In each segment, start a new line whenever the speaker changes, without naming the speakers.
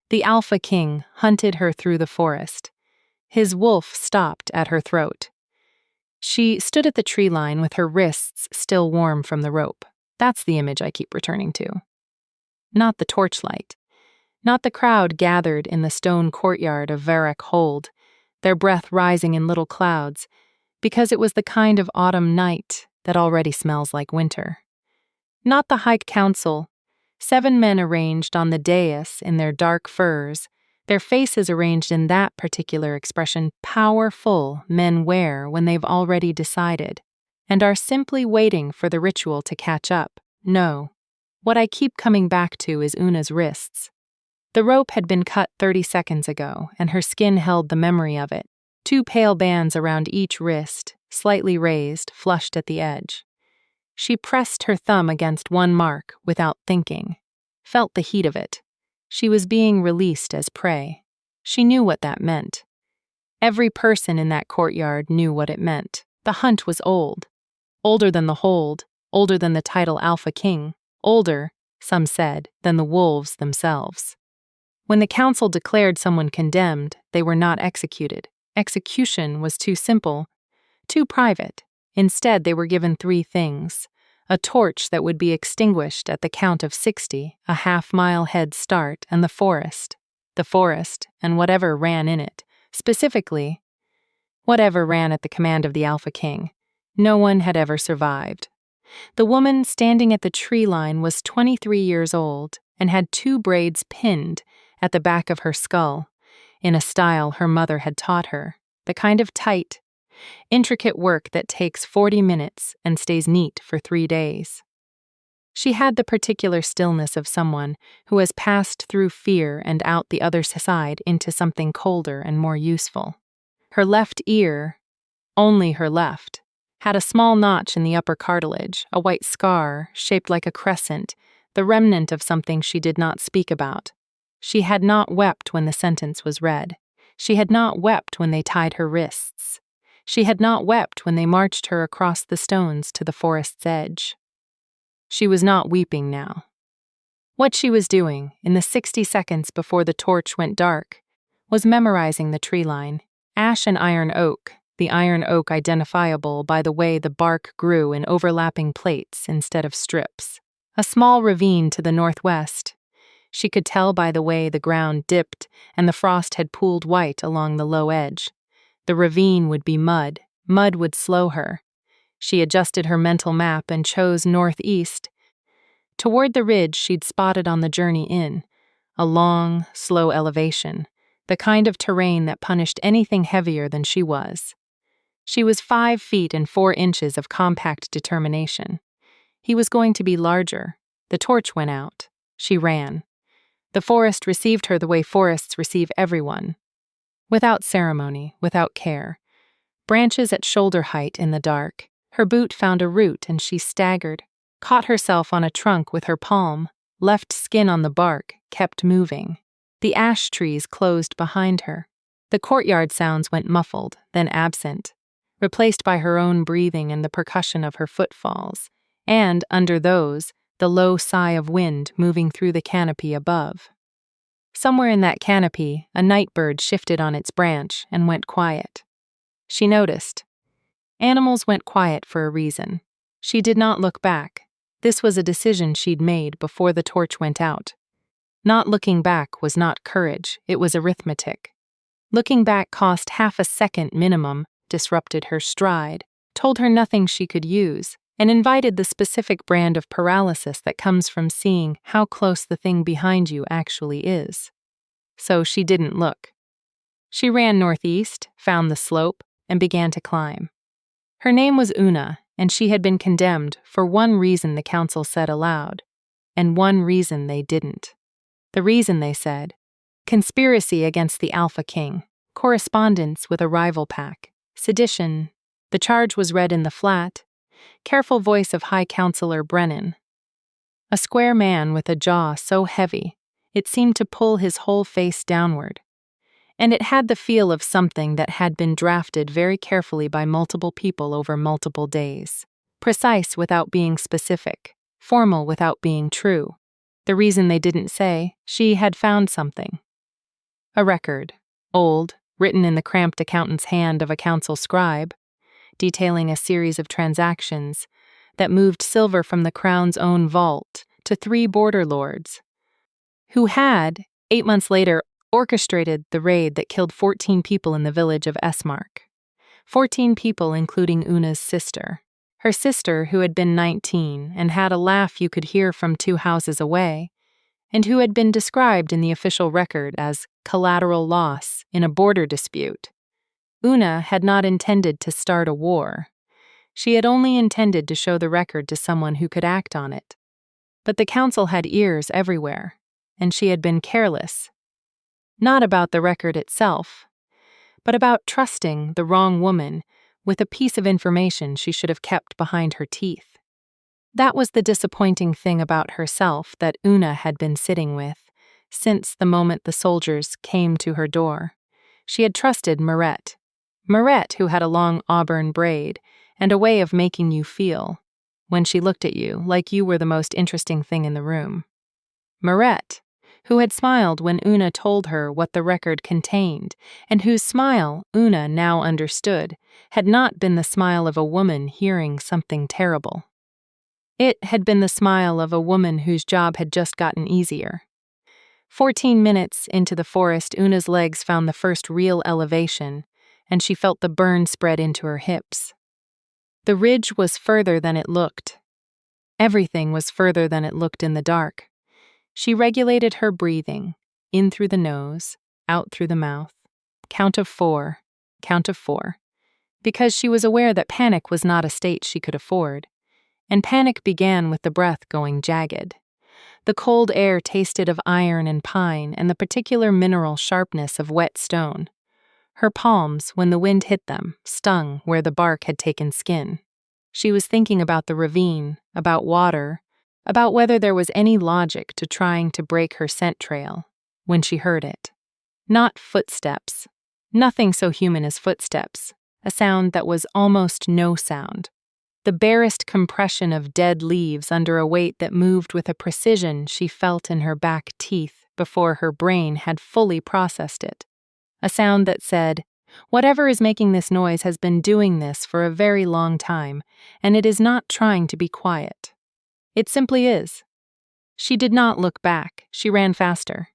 The alpha king hunted her through the forest. His wolf stopped at her throat. She stood at the tree line with her wrists still warm from the rope. That's the image I keep returning to. Not the torchlight. Not the crowd gathered in the stone courtyard of Varrock Hold, their breath rising in little clouds, because it was the kind of autumn night that already smells like winter. Not the High Council, 7 men arranged on the dais in their dark furs, their faces arranged in that particular expression powerful men wear when they've already decided, and are simply waiting for the ritual to catch up. No. What I keep coming back to is Una's wrists. The rope had been cut 30 seconds ago, and her skin held the memory of it. 2 pale bands around each wrist, slightly raised, flushed at the edge. She pressed her thumb against one mark without thinking, felt the heat of it. She was being released as prey. She knew what that meant. Every person in that courtyard knew what it meant. The hunt was old. Older than the hold, older than the title Alpha King, older, some said, than the wolves themselves. When the council declared someone condemned, they were not executed. Execution was too simple, too private. Instead, they were given 3 things: a torch that would be extinguished at the count of 60, a half-mile head start, and the forest. The forest, and whatever ran in it. Specifically, whatever ran at the command of the Alpha King. No one had ever survived. The woman standing at the tree line was 23 years old and had 2 braids pinned at the back of her skull, in a style her mother had taught her, the kind of tight, intricate work that takes 40 minutes and stays neat for 3 days. She had the particular stillness of someone who has passed through fear and out the other side into something colder and more useful. Her left ear, only her left, had a small notch in the upper cartilage, a white scar shaped like a crescent, the remnant of something she did not speak about. She had not wept when the sentence was read. She had not wept when they tied her wrists. She had not wept when they marched her across the stones to the forest's edge. She was not weeping now. What she was doing, in the 60 seconds before the torch went dark, was memorizing the tree line, ash and iron oak, the iron oak identifiable by the way the bark grew in overlapping plates instead of strips. A small ravine to the northwest. She could tell by the way the ground dipped and the frost had pooled white along the low edge. The ravine would be mud. Mud would slow her. She adjusted her mental map and chose northeast. Toward the ridge she'd spotted on the journey in, a long, slow elevation, the kind of terrain that punished anything heavier than she was. She was 5 feet and 4 inches of compact determination. He was going to be larger. The torch went out. She ran. The forest received her the way forests receive everyone. Without ceremony, without care. Branches at shoulder height in the dark. Her boot found a root and she staggered, caught herself on a trunk with her palm, left skin on the bark, kept moving. The ash trees closed behind her. The courtyard sounds went muffled, then absent, replaced by her own breathing and the percussion of her footfalls, and, under those, the low sigh of wind moving through the canopy above. Somewhere in that canopy, a nightbird shifted on its branch and went quiet. She noticed. Animals went quiet for a reason. She did not look back. This was a decision she'd made before the torch went out. Not looking back was not courage, it was arithmetic. Looking back cost half a second minimum, disrupted her stride, told her nothing she could use, and invited the specific brand of paralysis that comes from seeing how close the thing behind you actually is. So she didn't look. She ran northeast, found the slope, and began to climb. Her name was Una, and she had been condemned for one reason the council said aloud, and one reason they didn't. The reason they said, conspiracy against the Alpha King, correspondence with a rival pack, sedition. The charge was read in the flat, careful voice of High Counselor Brennan. A square man with a jaw so heavy, it seemed to pull his whole face downward. And it had the feel of something that had been drafted very carefully by multiple people over multiple days. Precise without being specific, formal without being true. The reason they didn't say, she had found something. A record, old, written in the cramped accountant's hand of a council scribe, detailing a series of transactions that moved silver from the crown's own vault to 3 border lords, who had, 8 months later, orchestrated the raid that killed 14 people in the village of Esmark. 14 people, including Una's sister. Her sister, who had been 19 and had a laugh you could hear from 2 houses away, and who had been described in the official record as collateral loss in a border dispute. Una had not intended to start a war. She had only intended to show the record to someone who could act on it. But the council had ears everywhere, and she had been careless. Not about the record itself, but about trusting the wrong woman with a piece of information she should have kept behind her teeth. That was the disappointing thing about herself that Una had been sitting with since the moment the soldiers came to her door. She had trusted Mirette, who had a long auburn braid and a way of making you feel, when she looked at you, like you were the most interesting thing in the room. Mirette, who had smiled when Una told her what the record contained, and whose smile, Una now understood, had not been the smile of a woman hearing something terrible. It had been the smile of a woman whose job had just gotten easier. 14 minutes into the forest, Una's legs found the first real elevation, and she felt the burn spread into her hips. The ridge was further than it looked. Everything was further than it looked in the dark. She regulated her breathing, in through the nose, out through the mouth. Count of 4, because she was aware that panic was not a state she could afford. And panic began with the breath going jagged. The cold air tasted of iron and pine and the particular mineral sharpness of wet stone. Her palms, when the wind hit them, stung where the bark had taken skin. She was thinking about the ravine, about water, about whether there was any logic to trying to break her scent trail, when she heard it. Not footsteps. Nothing so human as footsteps. A sound that was almost no sound. The barest compression of dead leaves under a weight that moved with a precision she felt in her back teeth before her brain had fully processed it. A sound that said, "Whatever is making this noise has been doing this for a very long time, and it is not trying to be quiet. It simply is." She did not look back. She ran faster.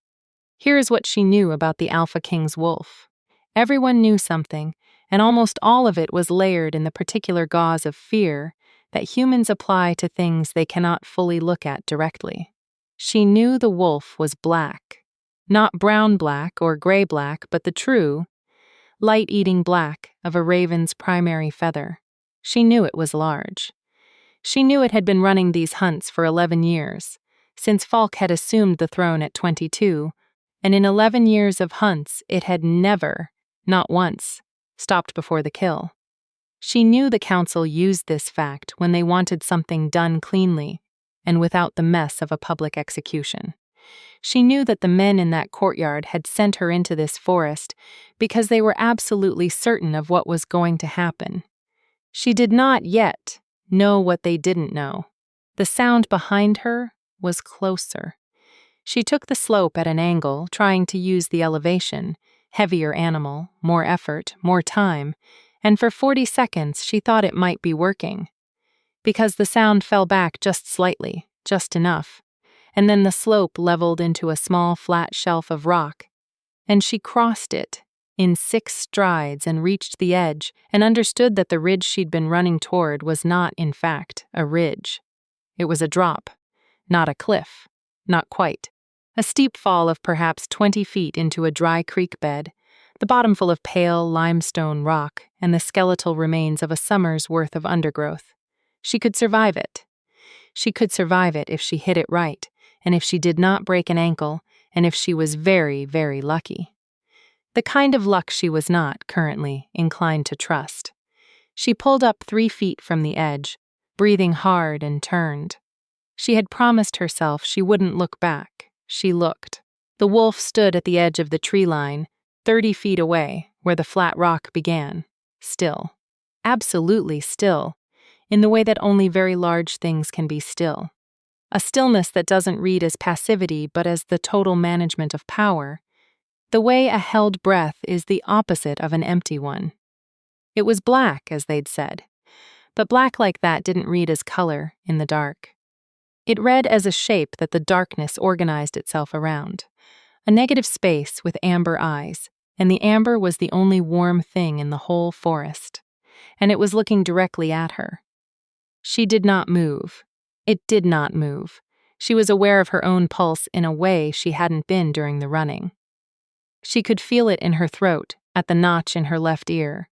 Here is what she knew about the Alpha King's wolf. Everyone knew something, and almost all of it was layered in the particular gauze of fear that humans apply to things they cannot fully look at directly. She knew the wolf was black. Not brown-black or gray-black, but the true, light-eating black of a raven's primary feather. She knew it was large. She knew it had been running these hunts for 11 years, since Falk had assumed the throne at 22, and in 11 years of hunts it had never, not once, stopped before the kill. She knew the council used this fact when they wanted something done cleanly and without the mess of a public execution. She knew that the men in that courtyard had sent her into this forest because they were absolutely certain of what was going to happen. She did not yet know what they didn't know. The sound behind her was closer. She took the slope at an angle, trying to use the elevation. Heavier animal, more effort, more time, and for 40 seconds she thought it might be working. Because the sound fell back just slightly, just enough, and then the slope leveled into a small flat shelf of rock, and she crossed it in 6 strides and reached the edge and understood that the ridge she'd been running toward was not, in fact, a ridge. It was a drop, not a cliff, not quite. A steep fall of perhaps 20 feet into a dry creek bed, the bottom full of pale limestone rock and the skeletal remains of a summer's worth of undergrowth. She could survive it. She could survive it if she hit it right, and if she did not break an ankle, and if she was very, very lucky. The kind of luck she was not, currently, inclined to trust. She pulled up 3 feet from the edge, breathing hard, and turned. She had promised herself she wouldn't look back. She looked. The wolf stood at the edge of the tree line, 30 feet away, where the flat rock began. Still. Absolutely still, in the way that only very large things can be still. A stillness that doesn't read as passivity but as the total management of power. The way a held breath is the opposite of an empty one. It was black, as they'd said, but black like that didn't read as color in the dark. It read as a shape that the darkness organized itself around. A negative space with amber eyes, and the amber was the only warm thing in the whole forest. And it was looking directly at her. She did not move. It did not move. She was aware of her own pulse in a way she hadn't been during the running. She could feel it in her throat, at the notch in her left ear,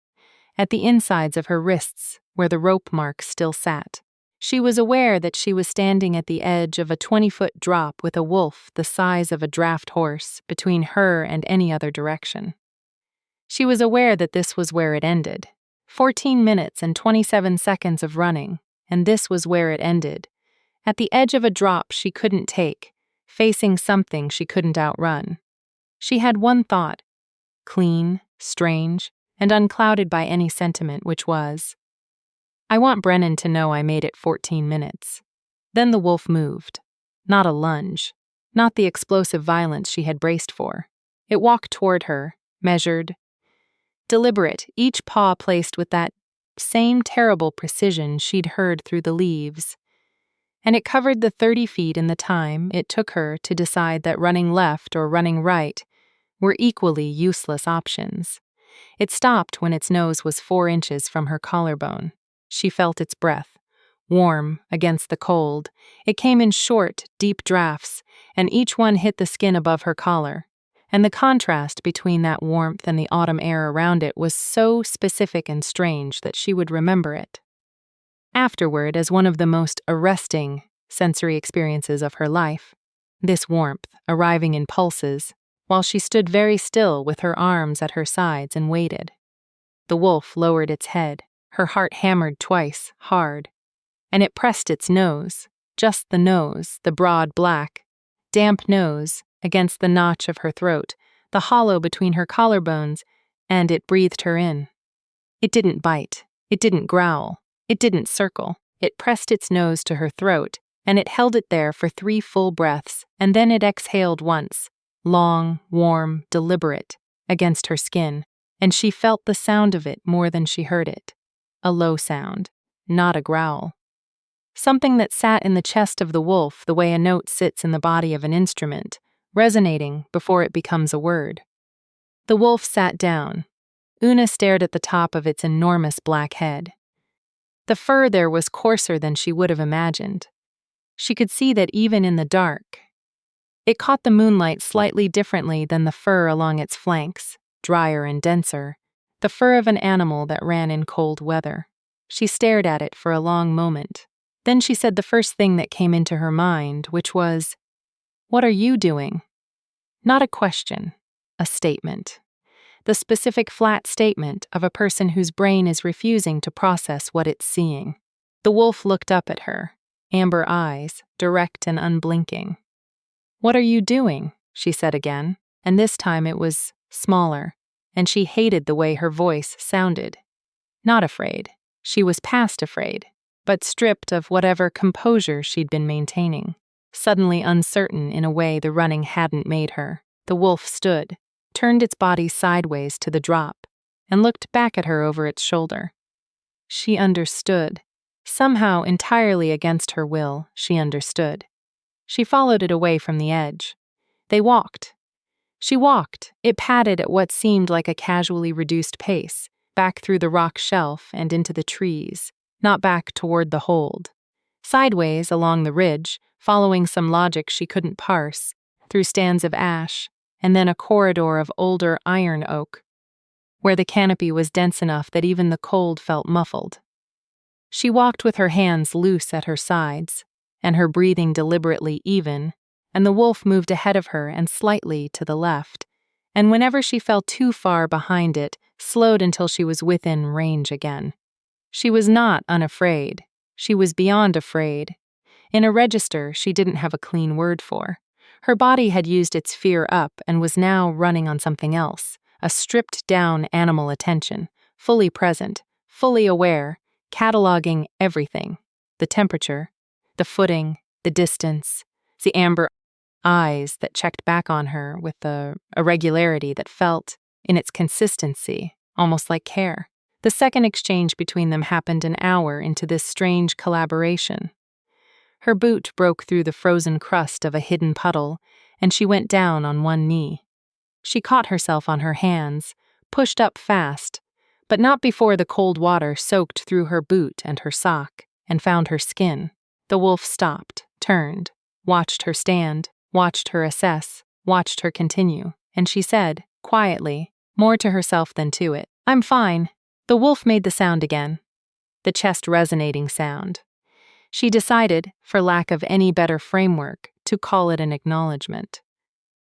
at the insides of her wrists where the rope marks still sat. She was aware that she was standing at the edge of a 20-foot drop with a wolf the size of a draft horse between her and any other direction. She was aware that this was where it ended. 14 minutes and 27 seconds of running, and this was where it ended. At the edge of a drop she couldn't take, facing something she couldn't outrun. She had one thought, clean, strange, and unclouded by any sentiment, which was, I want Brennan to know I made it 14 minutes. Then the wolf moved. Not a lunge. Not the explosive violence she had braced for. It walked toward her, measured, deliberate, each paw placed with that same terrible precision she'd heard through the leaves. And it covered the 30 feet in the time it took her to decide that running left or running right were equally useless options. It stopped when its nose was 4 inches from her collarbone. She felt its breath, warm against the cold. It came in short, deep drafts, and each one hit the skin above her collar. And the contrast between that warmth and the autumn air around it was so specific and strange that she would remember it afterward as one of the most arresting sensory experiences of her life. This warmth arriving in pulses, while she stood very still with her arms at her sides and waited. The wolf lowered its head. Her heart hammered twice, hard, and it pressed its nose, just the nose, the broad black, damp nose, against the notch of her throat, the hollow between her collarbones, and it breathed her in. It didn't bite, it didn't growl, it didn't circle. It pressed its nose to her throat, and it held it there for 3 full breaths, and then it exhaled once, long, warm, deliberate, against her skin, and she felt the sound of it more than she heard it. A low sound, not a growl. Something that sat in the chest of the wolf the way a note sits in the body of an instrument, resonating before it becomes a word. The wolf sat down. Una stared at the top of its enormous black head. The fur there was coarser than she would have imagined. She could see that even in the dark. It caught the moonlight slightly differently than the fur along its flanks, drier and denser. The fur of an animal that ran in cold weather. She stared at it for a long moment. Then she said the first thing that came into her mind, which was, "What are you doing?" Not a question, a statement. The specific flat statement of a person whose brain is refusing to process what it's seeing. The wolf looked up at her, amber eyes, direct and unblinking. "What are you doing?" she said again, and this time it was smaller. And she hated the way her voice sounded. Not afraid. She was past afraid, but stripped of whatever composure she'd been maintaining. Suddenly uncertain in a way the running hadn't made her, the wolf stood, turned its body sideways to the drop, and looked back at her over its shoulder. She understood. Somehow, entirely against her will, she understood. She followed it away from the edge. They walked. She walked. It padded at what seemed like a casually reduced pace, back through the rock shelf and into the trees, not back toward the hold. Sideways along the ridge, following some logic she couldn't parse, through stands of ash, and then a corridor of older iron oak, where the canopy was dense enough that even the cold felt muffled. She walked with her hands loose at her sides, and her breathing deliberately even, and the wolf moved ahead of her and slightly to the left, and whenever she fell too far behind it, slowed until she was within range again. She was not unafraid. She was beyond afraid. In a register she didn't have a clean word for. Her body had used its fear up and was now running on something else, a stripped-down animal attention, fully present, fully aware, cataloging everything. The temperature, the footing, the distance, the amber eyes that checked back on her with a regularity that felt, in its consistency, almost like care. The second exchange between them happened an hour into this strange collaboration. Her boot broke through the frozen crust of a hidden puddle, and she went down on one knee. She caught herself on her hands, pushed up fast, but not before the cold water soaked through her boot and her sock and found her skin. The wolf stopped, turned, watched her stand, watched her assess, watched her continue, and she said, quietly, more to herself than to it, "I'm fine." The wolf made the sound again, the chest resonating sound. She decided, for lack of any better framework, to call it an acknowledgement.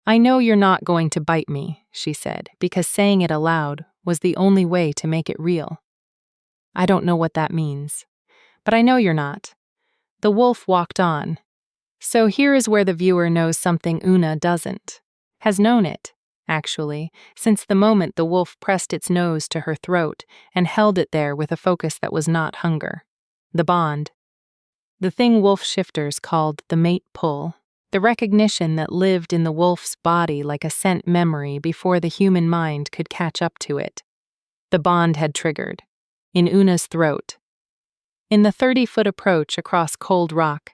"I know you're not going to bite me," she said, because saying it aloud was the only way to make it real. "I don't know what that means, but I know you're not." The wolf walked on. So here is where the viewer knows something Una doesn't. Has known it, actually, since the moment the wolf pressed its nose to her throat and held it there with a focus that was not hunger. The bond. The thing wolf shifters called the mate pull. The recognition that lived in the wolf's body like a scent memory before the human mind could catch up to it. The bond had triggered. In Una's throat. In the 30-foot approach across cold rock,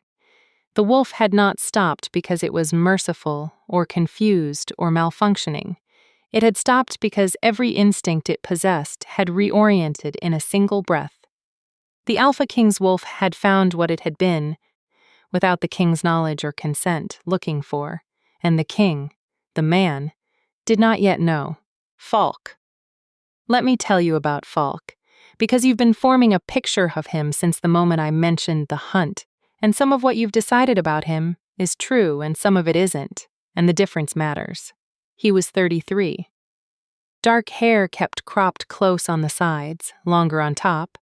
the wolf had not stopped because it was merciful or confused or malfunctioning. It had stopped because every instinct it possessed had reoriented in a single breath. The Alpha King's wolf had found what it had been, without the king's knowledge or consent, looking for, and the king, the man, did not yet know. Falk. Let me tell you about Falk, because you've been forming a picture of him since the moment I mentioned the hunt, and some of what you've decided about him is true and some of it isn't, and the difference matters. He was 33. Dark hair kept cropped close on the sides, longer on top,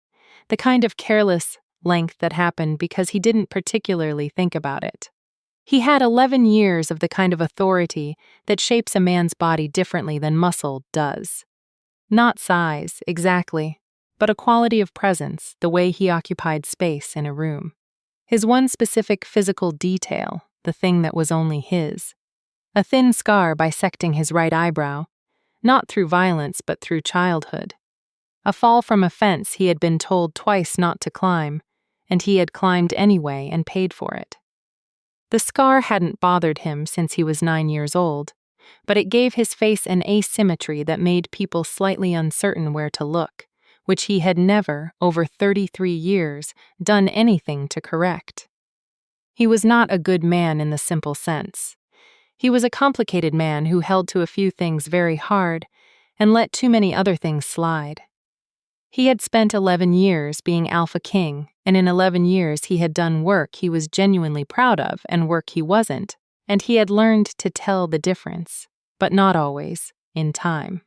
the kind of careless length that happened because he didn't particularly think about it. He had 11 years of the kind of authority that shapes a man's body differently than muscle does. Not size, exactly, but a quality of presence, the way he occupied space in a room. His one specific physical detail, the thing that was only his. A thin scar bisecting his right eyebrow, not through violence but through childhood. A fall from a fence he had been told twice not to climb, and he had climbed anyway and paid for it. The scar hadn't bothered him since he was 9 years old, but it gave his face an asymmetry that made people slightly uncertain where to look, which he had never, over 33 years, done anything to correct. He was not a good man in the simple sense. He was a complicated man who held to a few things very hard and let too many other things slide. He had spent 11 years being Alpha King, and in 11 years he had done work he was genuinely proud of and work he wasn't, and he had learned to tell the difference, but not always, in time.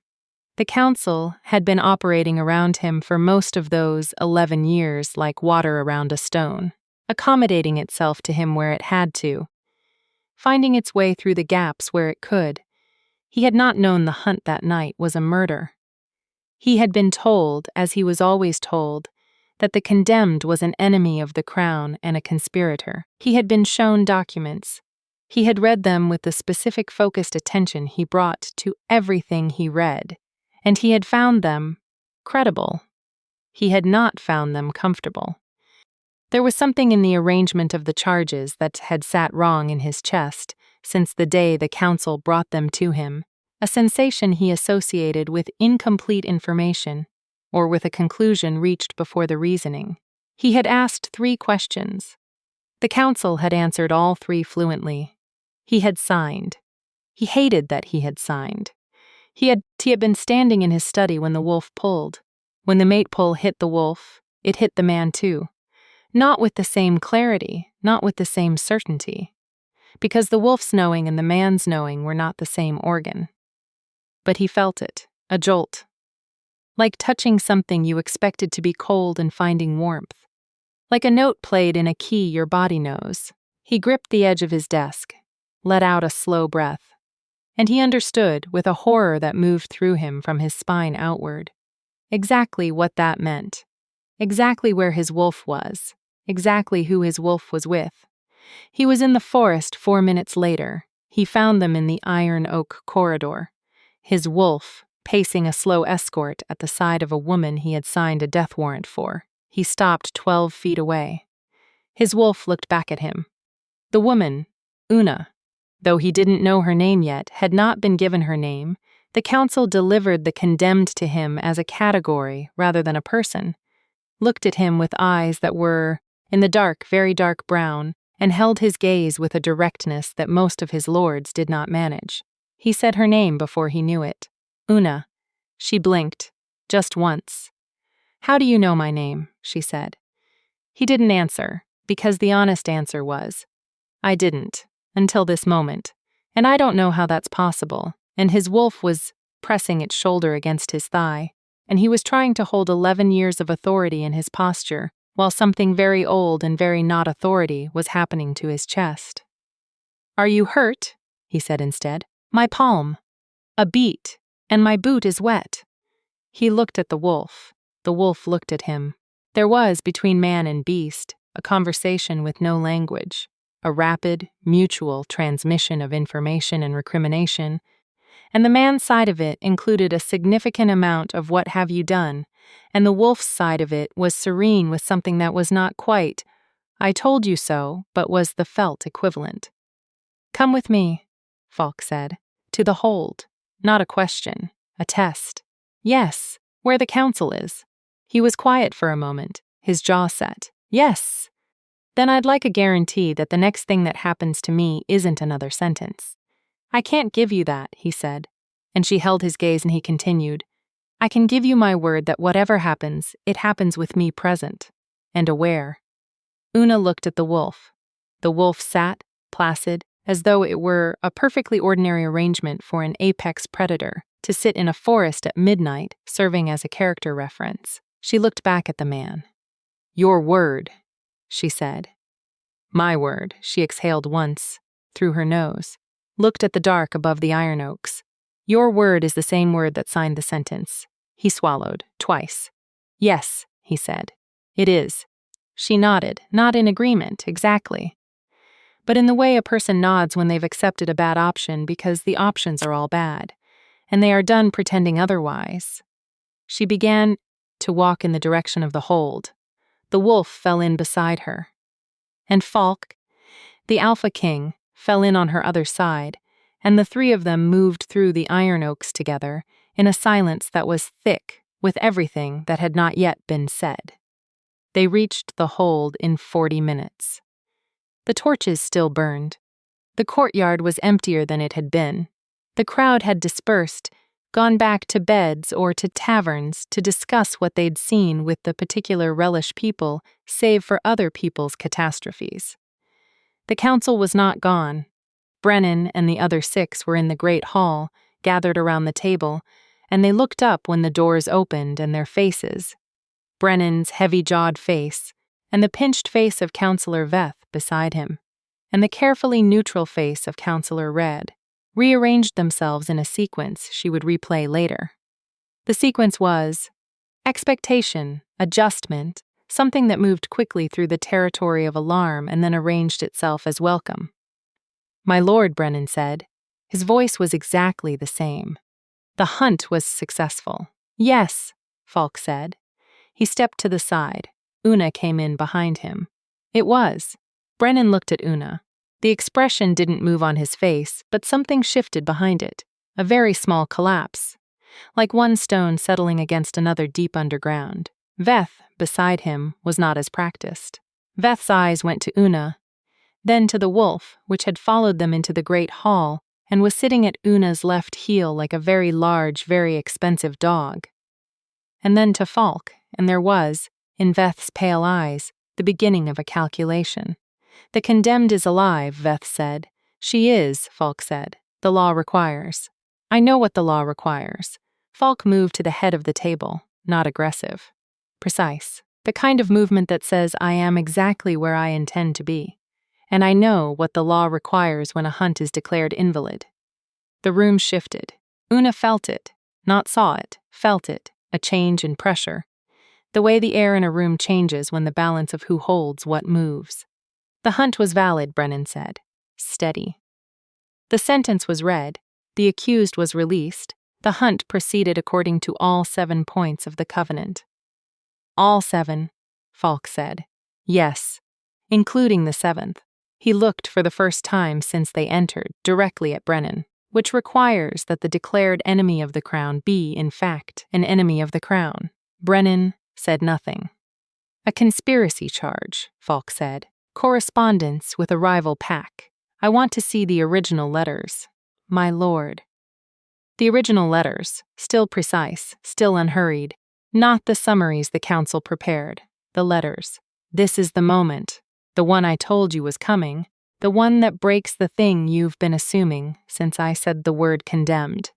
The council had been operating around him for most of those 11 years like water around a stone, accommodating itself to him where it had to, finding its way through the gaps where it could. He had not known the hunt that night was a murder. He had been told, as he was always told, that the condemned was an enemy of the crown and a conspirator. He had been shown documents. He had read them with the specific focused attention he brought to everything he read, and he had found them credible. He had not found them comfortable. There was something in the arrangement of the charges that had sat wrong in his chest since the day the council brought them to him, a sensation he associated with incomplete information, or with a conclusion reached before the reasoning. He had asked 3 questions. The council had answered all 3 fluently. He had signed. He hated that he had signed. He had been standing in his study when the wolf pulled. When the mate pull hit the wolf, it hit the man too. Not with the same clarity, not with the same certainty, because the wolf's knowing and the man's knowing were not the same organ. But he felt it, a jolt. Like touching something you expected to be cold and finding warmth. Like a note played in a key your body knows. He gripped the edge of his desk, let out a slow breath. And he understood, with a horror that moved through him from his spine outward, exactly what that meant. Exactly where his wolf was. Exactly who his wolf was with. He was in the forest 4 minutes later. He found them in the iron oak corridor, his wolf pacing a slow escort at the side of a woman he had signed a death warrant for. He stopped 12 feet away. His wolf looked back at him. The woman, Una, though he didn't know her name yet, had not been given her name. The council delivered the condemned to him as a category rather than a person, looked at him with eyes that were, in the dark, very dark brown, and held his gaze with a directness that most of his lords did not manage. He said her name before he knew it. Una. She blinked, just once. "How do you know my name?" she said. He didn't answer, because the honest answer was, "I didn't, until this moment, and I don't know how that's possible." And his wolf was pressing its shoulder against his thigh, and he was trying to hold 11 years of authority in his posture, while something very old and very not authority was happening to his chest. "Are you hurt?" he said instead. "My palm. A beat, and my boot is wet." He looked at the wolf. The wolf looked at him. There was, between man and beast, a conversation with no language, a rapid, mutual transmission of information and recrimination, and the man's side of it included a significant amount of "what have you done," and the wolf's side of it was serene with something that was not quite "I told you so," but was the felt equivalent. "Come with me," Falk said, "to the hold. Not a question, a test. Yes, where the council is." He was quiet for a moment, his jaw set. "Yes. Then I'd like a guarantee that the next thing that happens to me isn't another sentence." "I can't give you that," he said, and she held his gaze and he continued, "I can give you my word that whatever happens, it happens with me present and aware." Una looked at the wolf. The wolf sat, placid, as though it were a perfectly ordinary arrangement for an apex predator to sit in a forest at midnight, serving as a character reference. She looked back at the man. "Your word," she said. "My word," she exhaled once, through her nose, looked at the dark above the iron oaks. "Your word is the same word that signed the sentence." He swallowed, twice. "Yes," he said. "It is." She nodded, not in agreement, exactly, but in the way a person nods when they've accepted a bad option because the options are all bad, and they are done pretending otherwise. She began to walk in the direction of the hold. The wolf fell in beside her. And Falk, the Alpha King, fell in on her other side, and the three of them moved through the iron oaks together in a silence that was thick with everything that had not yet been said. They reached the hold in 40 minutes. The torches still burned. The courtyard was emptier than it had been. The crowd had dispersed, gone back to beds or to taverns to discuss what they'd seen with the particular relish people, save for other people's catastrophes. The council was not gone. Brennan and the other 6 were in the great hall, gathered around the table, and they looked up when the doors opened, and their faces, Brennan's heavy-jawed face, and the pinched face of Counselor Veth beside him, and the carefully neutral face of Counselor Red, rearranged themselves in a sequence she would replay later. The sequence was expectation, adjustment, something that moved quickly through the territory of alarm and then arranged itself as welcome. "My lord," Brennan said. His voice was exactly the same. "The hunt was successful." "Yes," Falk said. He stepped to the side. Una came in behind him. "It was." Brennan looked at Una. The expression didn't move on his face, but something shifted behind it. A very small collapse, like one stone settling against another deep underground. Veth, beside him, was not as practiced. Veth's eyes went to Una, then to the wolf, which had followed them into the great hall and was sitting at Una's left heel like a very large, very expensive dog. And then to Falk, and there was, in Veth's pale eyes, the beginning of a calculation. "The condemned is alive," Veth said. "She is," Falk said. "The law requires." "I know what the law requires." Falk moved to the head of the table, not aggressive. Precise. The kind of movement that says, "I am exactly where I intend to be. And I know what the law requires when a hunt is declared invalid." The room shifted. Una felt it, not saw it, felt it, a change in pressure. The way the air in a room changes when the balance of who holds what moves. "The hunt was valid," Brennan said. Steady. The sentence was read, the accused was released, the hunt proceeded according to all 7 points of the covenant. All 7, Falk said. Yes, including the 7th. He looked for the first time since they entered directly at Brennan, which requires that the declared enemy of the crown be, in fact, an enemy of the crown. Brennan said nothing. A conspiracy charge, Falk said. Correspondence with a rival pack. I want to see the original letters. My lord. The original letters, still precise, still unhurried. Not the summaries the council prepared. The letters. This is the moment. The one I told you was coming. The one that breaks the thing you've been assuming since I said the word condemned.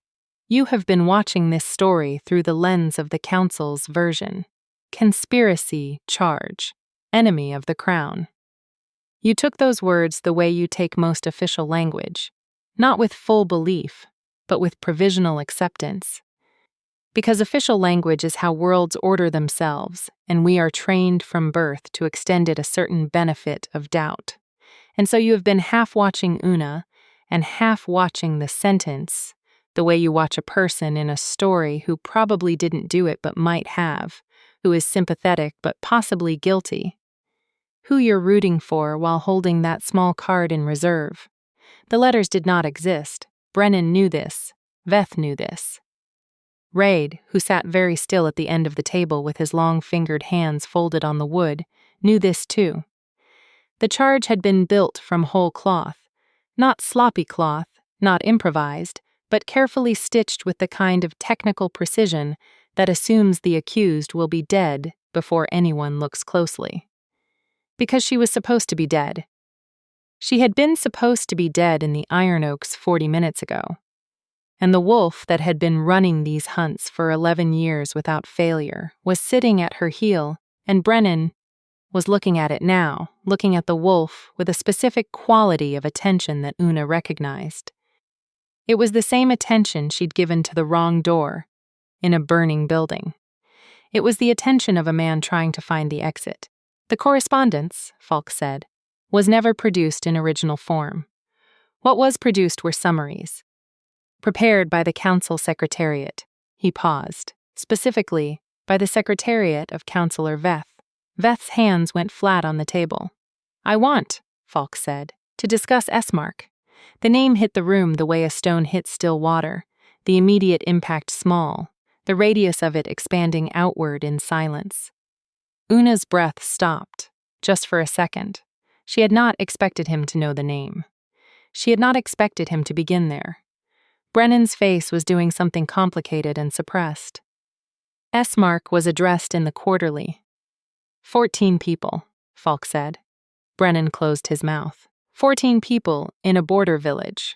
You have been watching this story through the lens of the council's version. Conspiracy charge. Enemy of the crown. You took those words the way you take most official language. Not with full belief, but with provisional acceptance. Because official language is how worlds order themselves, and we are trained from birth to extend it a certain benefit of doubt. And so you have been half watching Una and half watching the sentence, the way you watch a person in a story who probably didn't do it but might have, who is sympathetic but possibly guilty. Who you're rooting for while holding that small card in reserve. The letters did not exist. Brennan knew this. Veth knew this. Raid, who sat very still at the end of the table with his long-fingered hands folded on the wood, knew this too. The charge had been built from whole cloth. Not sloppy cloth, not improvised, but carefully stitched with the kind of technical precision that assumes the accused will be dead before anyone looks closely. Because she was supposed to be dead. She had been supposed to be dead in the Iron Oaks 40 minutes ago. And the wolf that had been running these hunts for 11 years without failure was sitting at her heel, and Brennan was looking at it now, looking at the wolf with a specific quality of attention that Una recognized. It was the same attention she'd given to the wrong door in a burning building. It was the attention of a man trying to find the exit. The correspondence, Falk said, was never produced in original form. What was produced were summaries. Prepared by the council secretariat. He paused. Specifically, by the secretariat of Councillor Veth. Veth's hands went flat on the table. I want, Falk said, to discuss Esmark. The name hit the room the way a stone hits still water, the immediate impact small, the radius of it expanding outward in silence. Una's breath stopped, just for a second. She had not expected him to know the name. She had not expected him to begin there. Brennan's face was doing something complicated and suppressed. Esmark was addressed in the quarterly. 14 people, Falk said. Brennan closed his mouth. 14 people in a border village.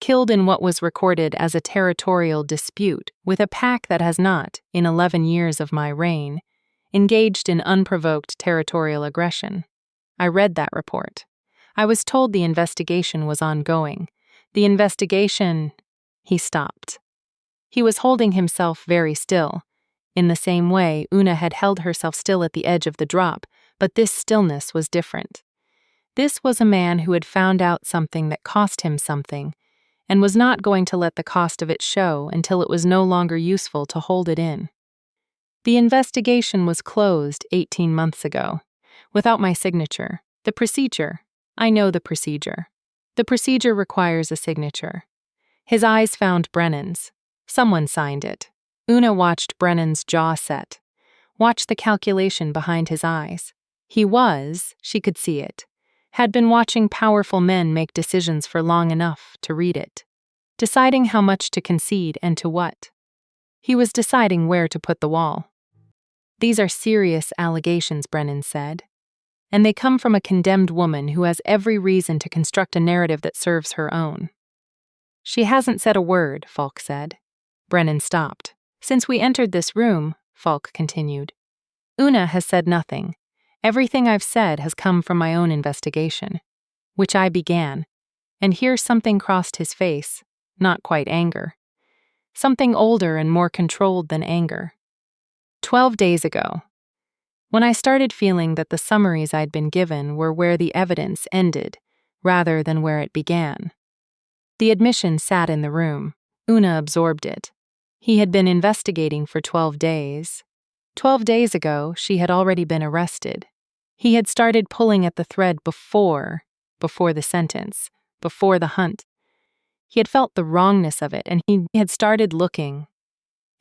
Killed in what was recorded as a territorial dispute with a pack that has not, in 11 years of my reign, engaged in unprovoked territorial aggression. I read that report. I was told the investigation was ongoing. The investigation... He stopped. He was holding himself very still. In the same way, Una had held herself still at the edge of the drop, but this stillness was different. This was a man who had found out something that cost him something, and was not going to let the cost of it show until it was no longer useful to hold it in. The investigation was closed 18 months ago, without my signature. The procedure. I know the procedure. The procedure requires a signature. His eyes found Brennan's. Someone signed it. Una watched Brennan's jaw set. Watched the calculation behind his eyes. He was, she could see it, had been watching powerful men make decisions for long enough to read it. Deciding how much to concede and to what. He was deciding where to put the wall. These are serious allegations, Brennan said. And they come from a condemned woman who has every reason to construct a narrative that serves her own. She hasn't said a word, Falk said. Brennan stopped. Since we entered this room, Falk continued, Una has said nothing. Everything I've said has come from my own investigation, which I began. And here something crossed his face, not quite anger. Something older and more controlled than anger. 12 days ago. When I started feeling that the summaries I'd been given were where the evidence ended, rather than where it began. The admission sat in the room. Una absorbed it. He had been investigating for 12 days. 12 days ago, she had already been arrested. He had started pulling at the thread before the sentence, before the hunt. He had felt the wrongness of it, and he had started looking,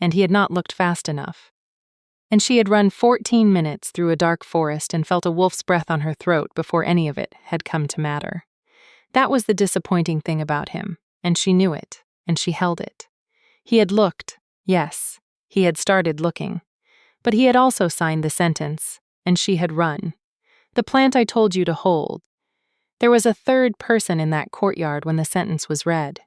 and he had not looked fast enough. And she had run 14 minutes through a dark forest and felt a wolf's breath on her throat before any of it had come to matter. That was the disappointing thing about him, and she knew it, and she held it. He had looked, yes, he had started looking. But he had also signed the sentence, and she had run. The plant I told you to hold. There was a third person in that courtyard when the sentence was read.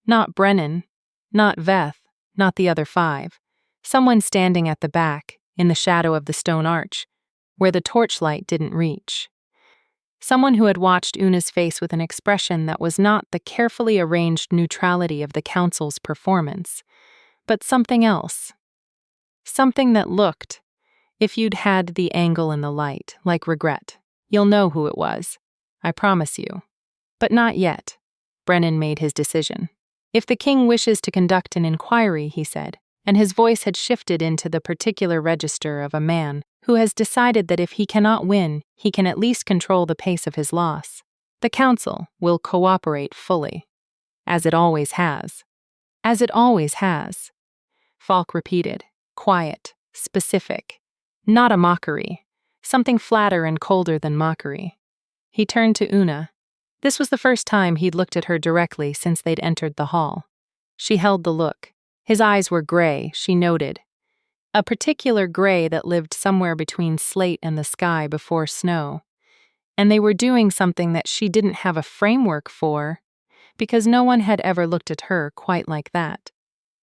Not Brennan, not Veth, not the other 5. Someone standing at the back, in the shadow of the stone arch, where the torchlight didn't reach. Someone who had watched Una's face with an expression that was not the carefully arranged neutrality of the council's performance, but something else. Something that looked, if you'd had the angle and the light, like regret. You'll know who it was. I promise you. But not yet. Brennan made his decision. If the king wishes to conduct an inquiry, he said, and his voice had shifted into the particular register of a man who has decided that if he cannot win, he can at least control the pace of his loss. The council will cooperate fully. As it always has. As it always has. Falk repeated, quiet, specific. Not a mockery. Something flatter and colder than mockery. He turned to Una. This was the first time he'd looked at her directly since they'd entered the hall. She held the look. His eyes were gray, she noted. A particular gray that lived somewhere between slate and the sky before snow. And they were doing something that she didn't have a framework for, because no one had ever looked at her quite like that.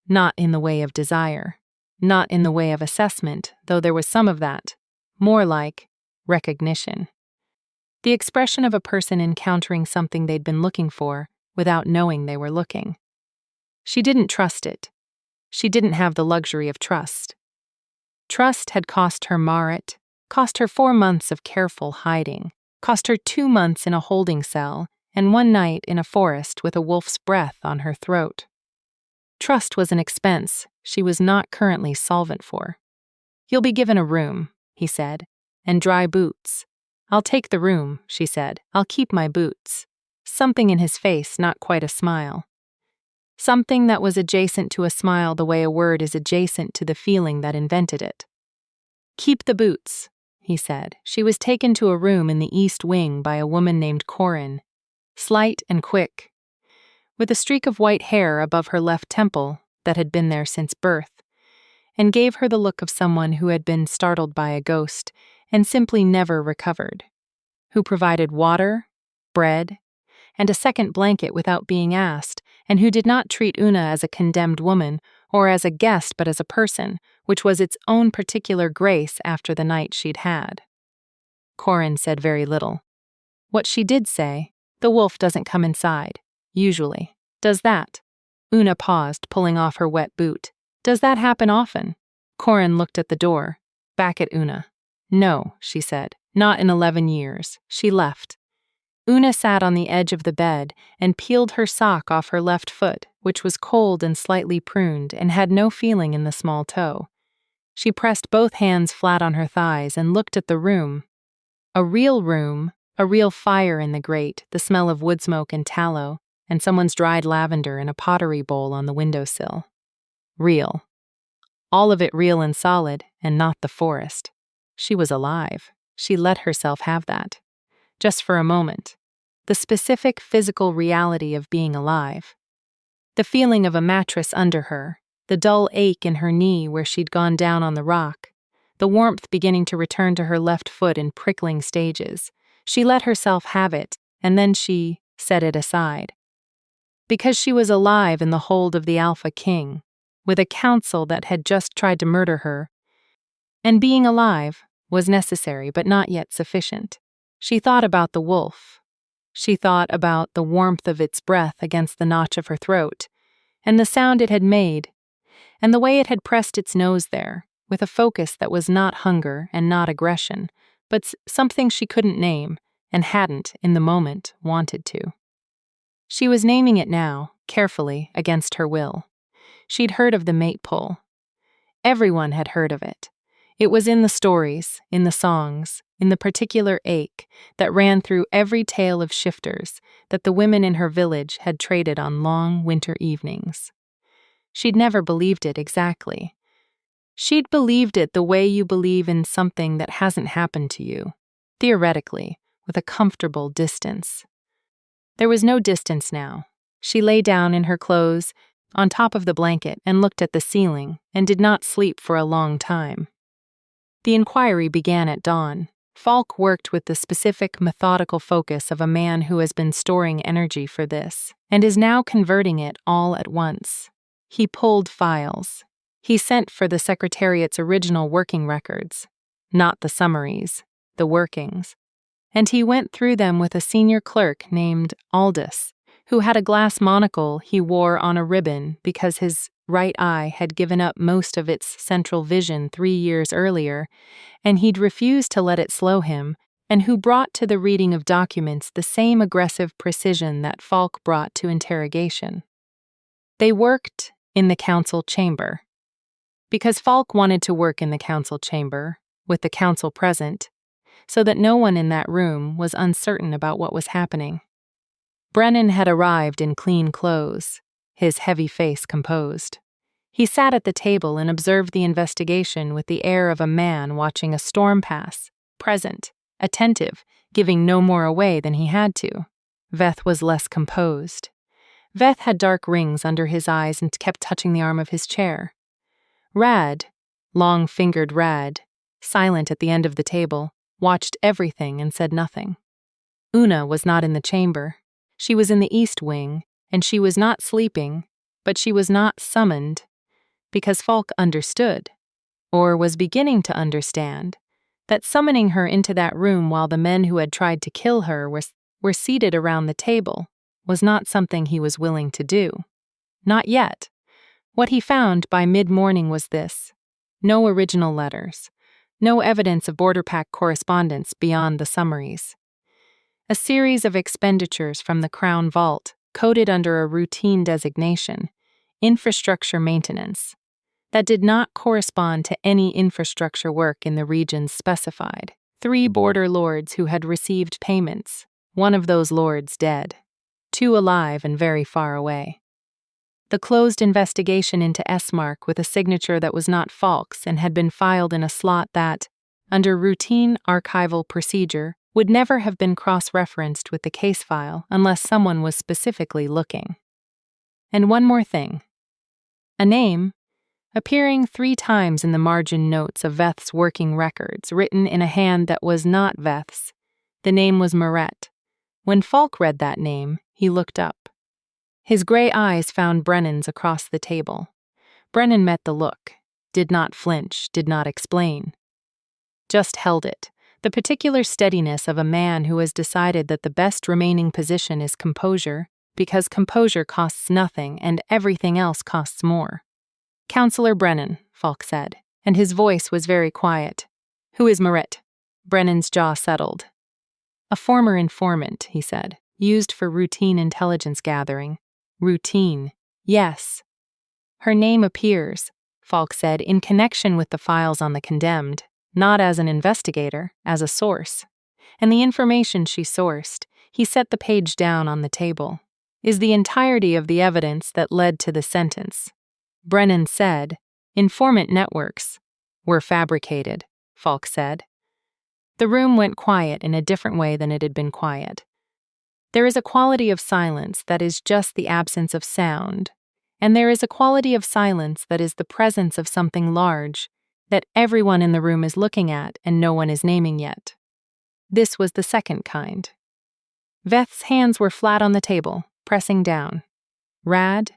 Not in the way of desire. Not in the way of assessment, though there was some of that. More like recognition. The expression of a person encountering something they'd been looking for without knowing they were looking. She didn't trust it. She didn't have the luxury of trust. Trust had cost her Marit, cost her 4 months of careful hiding, cost her 2 months in a holding cell, and 1 night in a forest with a wolf's breath on her throat. Trust was an expense she was not currently solvent for. You'll be given a room, he said, and dry boots. I'll take the room, she said. I'll keep my boots. Something in his face, not quite a smile. Something that was adjacent to a smile the way a word is adjacent to the feeling that invented it. Keep the boots, he said. She was taken to a room in the east wing by a woman named Corin, slight and quick, with a streak of white hair above her left temple that had been there since birth, and gave her the look of someone who had been startled by a ghost and simply never recovered, who provided water, bread, and a second blanket without being asked, and who did not treat Una as a condemned woman or as a guest but as a person, which was its own particular grace after the night she'd had. Corin said very little. What she did say, the wolf doesn't come inside, usually. Does that? Una paused, pulling off her wet boot. Does that happen often? Corin looked at the door, back at Una. No, she said, not in 11 years. She left. Una sat on the edge of the bed and peeled her sock off her left foot, which was cold and slightly pruned and had no feeling in the small toe. She pressed both hands flat on her thighs and looked at the room. A real fire in the grate, the smell of wood smoke and tallow, and someone's dried lavender in a pottery bowl on the windowsill. Real. All of it real and solid, and not the forest. She was alive. She let herself have that. Just for a moment. The specific physical reality of being alive. The feeling of a mattress under her, the dull ache in her knee where she'd gone down on the rock, the warmth beginning to return to her left foot in prickling stages. She let herself have it, and then she set it aside. Because she was alive in the hold of the Alpha King, with a council that had just tried to murder her, and being alive was necessary but not yet sufficient. She thought about the wolf. She thought about the warmth of its breath against the notch of her throat, and the sound it had made, and the way it had pressed its nose there, with a focus that was not hunger and not aggression, but something she couldn't name and hadn't, in the moment, wanted to. She was naming it now, carefully, against her will. She'd heard of the mate pull. Everyone had heard of it. It was in the stories, in the songs, in the particular ache that ran through every tale of shifters that the women in her village had traded on long winter evenings. She'd never believed it exactly. She'd believed it the way you believe in something that hasn't happened to you, theoretically, with a comfortable distance. There was no distance now. She lay down in her clothes, on top of the blanket, and looked at the ceiling, and did not sleep for a long time. The inquiry began at dawn. Falk worked with the specific, methodical focus of a man who has been storing energy for this, and is now converting it all at once. He pulled files. He sent for the Secretariat's original working records, not the summaries, the workings. And he went through them with a senior clerk named Aldous, who had a glass monocle he wore on a ribbon because his right eye had given up most of its central vision 3 years earlier, and he'd refused to let it slow him, and who brought to the reading of documents the same aggressive precision that Falk brought to interrogation. They worked in the council chamber. Because Falk wanted to work in the council chamber, with the council present, so that no one in that room was uncertain about what was happening. Brennan had arrived in clean clothes, his heavy face composed. He sat at the table and observed the investigation with the air of a man watching a storm pass, present, attentive, giving no more away than he had to. Veth was less composed. Veth had dark rings under his eyes and kept touching the arm of his chair. Rad, long-fingered Rad, silent at the end of the table, watched everything and said nothing. Una was not in the chamber. She was in the east wing, and she was not sleeping, but she was not summoned, because Falk understood, or was beginning to understand, that summoning her into that room while the men who had tried to kill her were seated around the table was not something he was willing to do. Not yet. What he found by mid-morning was this: no original letters, no evidence of border pack correspondence beyond the summaries. A series of expenditures from the Crown Vault, coded under a routine designation, infrastructure maintenance, that did not correspond to any infrastructure work in the regions specified. 3 border lords who had received payments, one of those lords dead, 2 alive and very far away. The closed investigation into S-Mark with a signature that was not Falk's and had been filed in a slot that, under routine archival procedure, would never have been cross-referenced with the case file unless someone was specifically looking. And one more thing. A name, appearing 3 times in the margin notes of Veth's working records, written in a hand that was not Veth's. The name was Moret. When Falk read that name, he looked up. His gray eyes found Brennan's across the table. Brennan met the look, did not flinch, did not explain. Just held it, the particular steadiness of a man who has decided that the best remaining position is composure, because composure costs nothing and everything else costs more. "Counselor Brennan," Falk said, and his voice was very quiet. "Who is Moret?" Brennan's jaw settled. "A former informant," he said, "used for routine intelligence gathering." Routine. Yes. "Her name appears," Falk said, "in connection with the files on the condemned, not as an investigator, as a source. And the information she sourced," he set the page down on the table, "is the entirety of the evidence that led to the sentence." Brennan said, "Informant networks were fabricated," Falk said. The room went quiet in a different way than it had been quiet. There is a quality of silence that is just the absence of sound, and there is a quality of silence that is the presence of something large that everyone in the room is looking at and no one is naming yet. This was the second kind. Veth's hands were flat on the table, pressing down. Rad,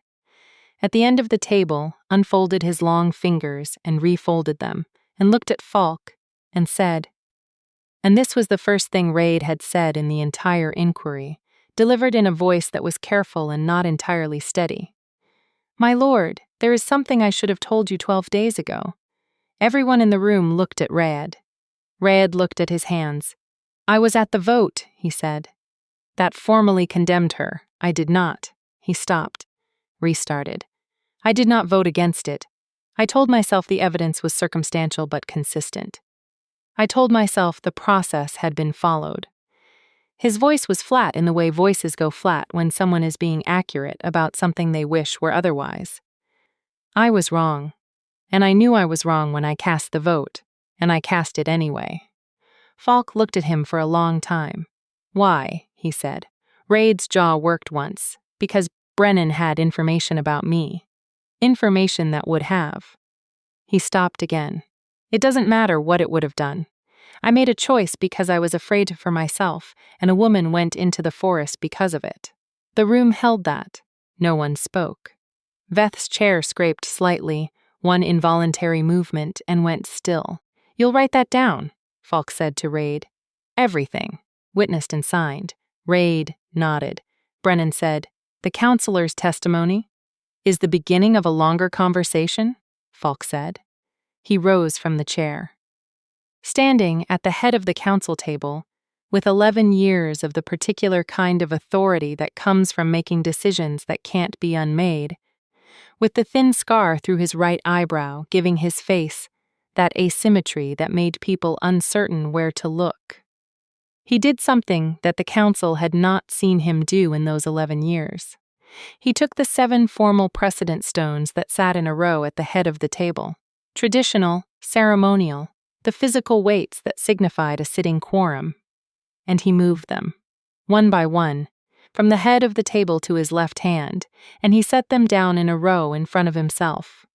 at the end of the table, unfolded his long fingers and refolded them, and looked at Falk, and said, and this was the first thing Raid had said in the entire inquiry, delivered in a voice that was careful and not entirely steady. "My lord, there is something I should have told you 12 days ago." Everyone in the room looked at Raed. Raed looked at his hands. "I was at the vote," he said. "That formally condemned her," I did not. He stopped. Restarted. I did not vote against it. I told myself the evidence was circumstantial but consistent. I told myself the process had been followed. His voice was flat in the way voices go flat when someone is being accurate about something they wish were otherwise. I was wrong, and I knew I was wrong when I cast the vote, and I cast it anyway. Falk looked at him for a long time. Why? He said. Raid's jaw worked once, because Brennan had information about me. Information that would have. He stopped again. It doesn't matter what it would have done. I made a choice because I was afraid for myself, and a woman went into the forest because of it. The room held that. No one spoke. Veth's chair scraped slightly, one involuntary movement, and went still. You'll write that down, Falk said to Raid. Everything. Witnessed and signed. Raid nodded. Brennan said, The counselor's testimony is the beginning of a longer conversation, Falk said. He rose from the chair. Standing at the head of the council table, with 11 years of the particular kind of authority that comes from making decisions that can't be unmade, with the thin scar through his right eyebrow giving his face that asymmetry that made people uncertain where to look. He did something that the council had not seen him do in those 11 years. He took the 7 formal precedent stones that sat in a row at the head of the table, traditional, ceremonial, the physical weights that signified a sitting quorum, and he moved them, one by one, from the head of the table to his left hand, and he set them down in a row in front of himself.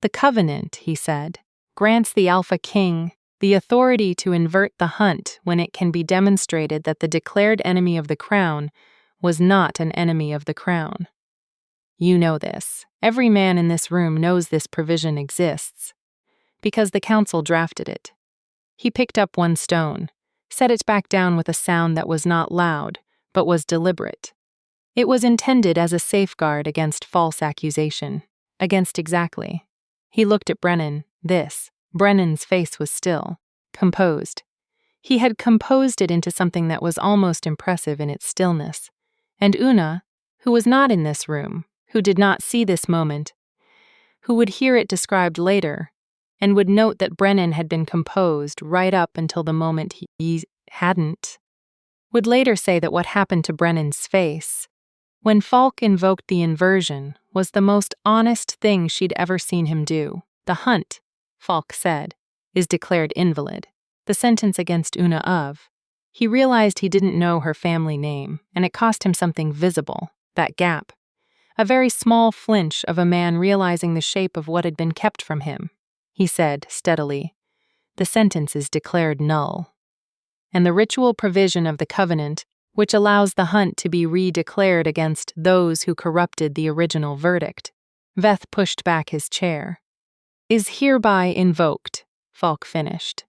The covenant, he said, grants the Alpha King the authority to invert the hunt when it can be demonstrated that the declared enemy of the crown was not an enemy of the crown. You know this. Every man in this room knows this provision exists, because the council drafted it. He picked up one stone, set it back down with a sound that was not loud, but was deliberate. It was intended as a safeguard against false accusation, against exactly. He looked at Brennan. Brennan's face was still, composed. He had composed it into something that was almost impressive in its stillness. And Una, who was not in this room, who did not see this moment, who would hear it described later, and would note that Brennan had been composed right up until the moment he hadn't, would later say that what happened to Brennan's face, when Falk invoked the inversion, was the most honest thing she'd ever seen him do. The hunt, Falk said, is declared invalid. The sentence against Una of. He realized he didn't know her family name, and it cost him something visible, that gap. A very small flinch of a man realizing the shape of what had been kept from him. He said, steadily, the sentence is declared null. And the ritual provision of the covenant, which allows the hunt to be re-declared against those who corrupted the original verdict. Veth pushed back his chair. Is hereby invoked, Falk finished.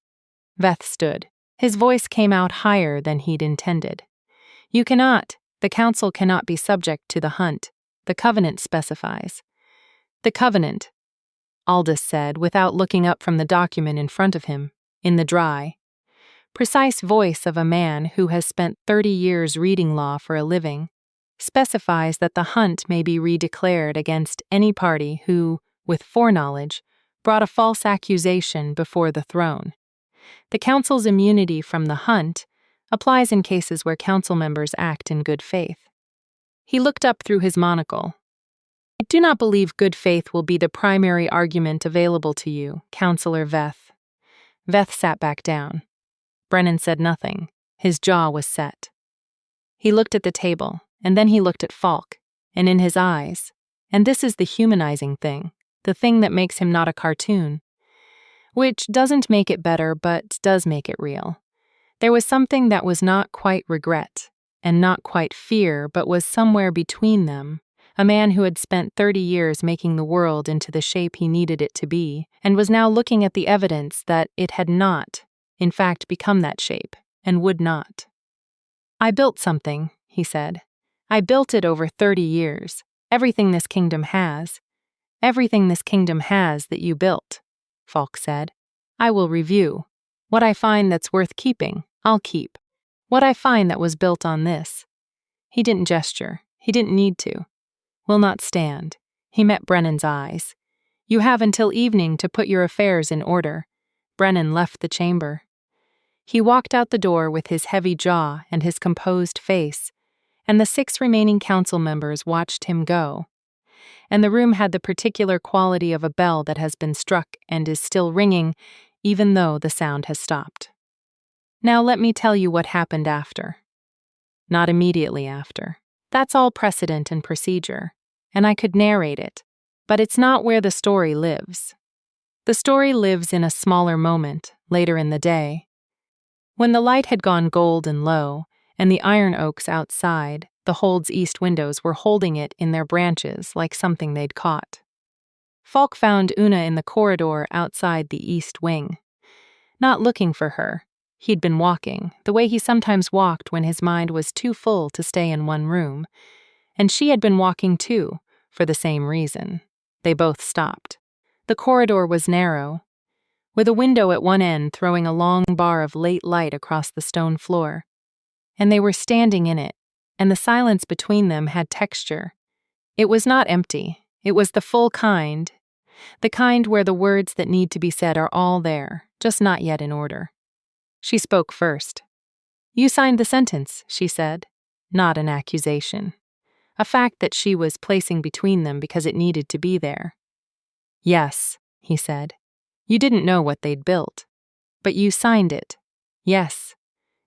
Veth stood. His voice came out higher than he'd intended. You cannot, the council cannot be subject to the hunt. The covenant specifies. The covenant, Aldous said without looking up from the document in front of him, in the dry, precise voice of a man who has spent 30 years reading law for a living, specifies that the hunt may be redeclared against any party who, with foreknowledge, brought a false accusation before the throne. The council's immunity from the hunt applies in cases where council members act in good faith. He looked up through his monocle. I do not believe good faith will be the primary argument available to you, Counselor Veth. Veth sat back down. Brennan said nothing. His jaw was set. He looked at the table, and then he looked at Falk, and in his eyes, and this is the humanizing thing, the thing that makes him not a cartoon, which doesn't make it better but does make it real. There was something that was not quite regret, and not quite fear, but was somewhere between them. A man who had spent 30 years making the world into the shape he needed it to be, and was now looking at the evidence that it had not, in fact, become that shape, and would not. I built something, he said. I built it over 30 years. Everything this kingdom has. Everything this kingdom has that you built, Falk said. I will review. What I find that's worth keeping, I'll keep. What I find that was built on this. He didn't gesture. He didn't need to. Will not stand. He met Brennan's eyes. You have until evening to put your affairs in order. Brennan left the chamber. He walked out the door with his heavy jaw and his composed face, and the 6 remaining council members watched him go. And the room had the particular quality of a bell that has been struck and is still ringing, even though the sound has stopped. Now let me tell you what happened after. Not immediately after. That's all precedent and procedure, and I could narrate it, but it's not where the story lives. The story lives in a smaller moment, later in the day. When the light had gone gold and low, and the iron oaks outside, the hold's east windows were holding it in their branches like something they'd caught. Falk found Una in the corridor outside the east wing. Not looking for her. He'd been walking, the way he sometimes walked when his mind was too full to stay in one room. And she had been walking too, for the same reason. They both stopped. The corridor was narrow, with a window at one end throwing a long bar of late light across the stone floor. And they were standing in it, and the silence between them had texture. It was not empty. It was the full kind, the kind where the words that need to be said are all there, just not yet in order. She spoke first. You signed the sentence, she said, not an accusation. A fact that she was placing between them because it needed to be there. Yes, he said. You didn't know what they'd built. But you signed it. Yes.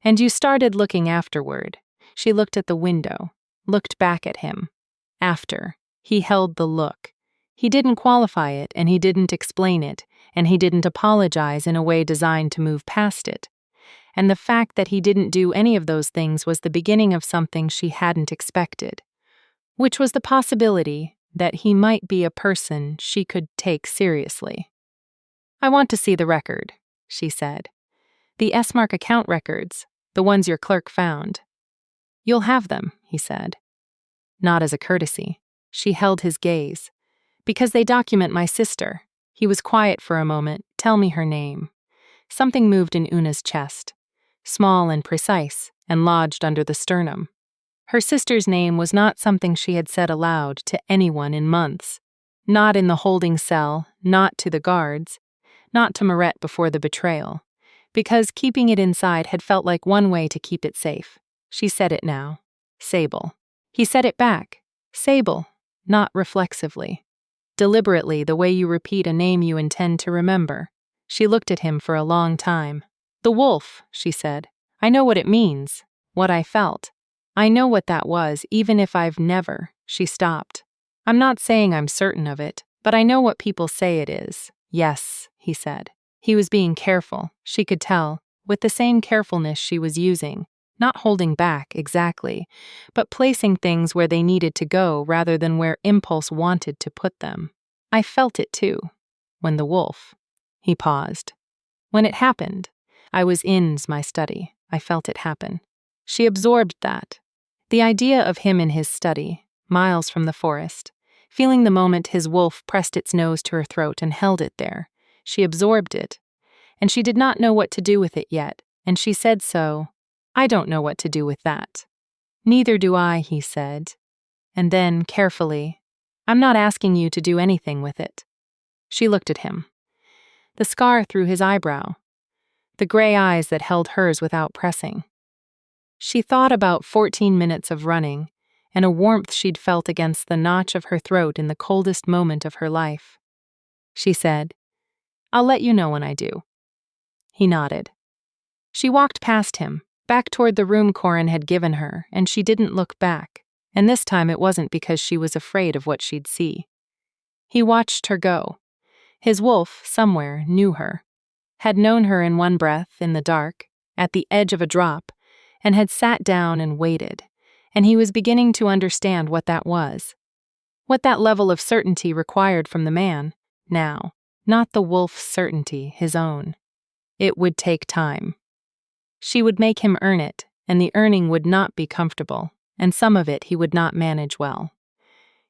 And you started looking afterward. She looked at the window, looked back at him. After, he held the look. He didn't qualify it, and he didn't explain it, and he didn't apologize in a way designed to move past it. And the fact that he didn't do any of those things was the beginning of something she hadn't expected, which was the possibility that he might be a person she could take seriously. I want to see the record, she said. The S-Mark account records, the ones your clerk found. You'll have them, he said. Not as a courtesy. She held his gaze. Because they document my sister. He was quiet for a moment. Tell me her name. Something moved in Una's chest. Small and precise, and lodged under the sternum. Her sister's name was not something she had said aloud to anyone in months. Not in the holding cell, not to the guards, not to Moret before the betrayal. Because keeping it inside had felt like one way to keep it safe. She said it now. Sable. He said it back. Sable, not reflexively. Deliberately, the way you repeat a name you intend to remember. She looked at him for a long time. The wolf, she said. I know what it means, what I felt. I know what that was, even if I've never. She stopped. I'm not saying I'm certain of it, but I know what people say it is. Yes, he said. He was being careful, she could tell, with the same carefulness she was using, not holding back exactly, but placing things where they needed to go rather than where impulse wanted to put them. I felt it too. When the wolf. He paused. When it happened. I was in my study. I felt it happen. She absorbed that. The idea of him in his study, miles from the forest, feeling the moment his wolf pressed its nose to her throat and held it there. She absorbed it. And she did not know what to do with it yet, and she said so. I don't know what to do with that. Neither do I, he said. And then, carefully, I'm not asking you to do anything with it. She looked at him. The scar through his eyebrow. The gray eyes that held hers without pressing. She thought about 14 minutes of running, and a warmth she'd felt against the notch of her throat in the coldest moment of her life. She said, I'll let you know when I do. He nodded. She walked past him, back toward the room Corin had given her, and she didn't look back, and this time it wasn't because she was afraid of what she'd see. He watched her go. His wolf, somewhere, knew her, had known her in one breath, in the dark, at the edge of a drop, and had sat down and waited, and he was beginning to understand what that was. What that level of certainty required from the man, now, not the wolf's certainty, his own. It would take time. She would make him earn it, and the earning would not be comfortable, and some of it he would not manage well.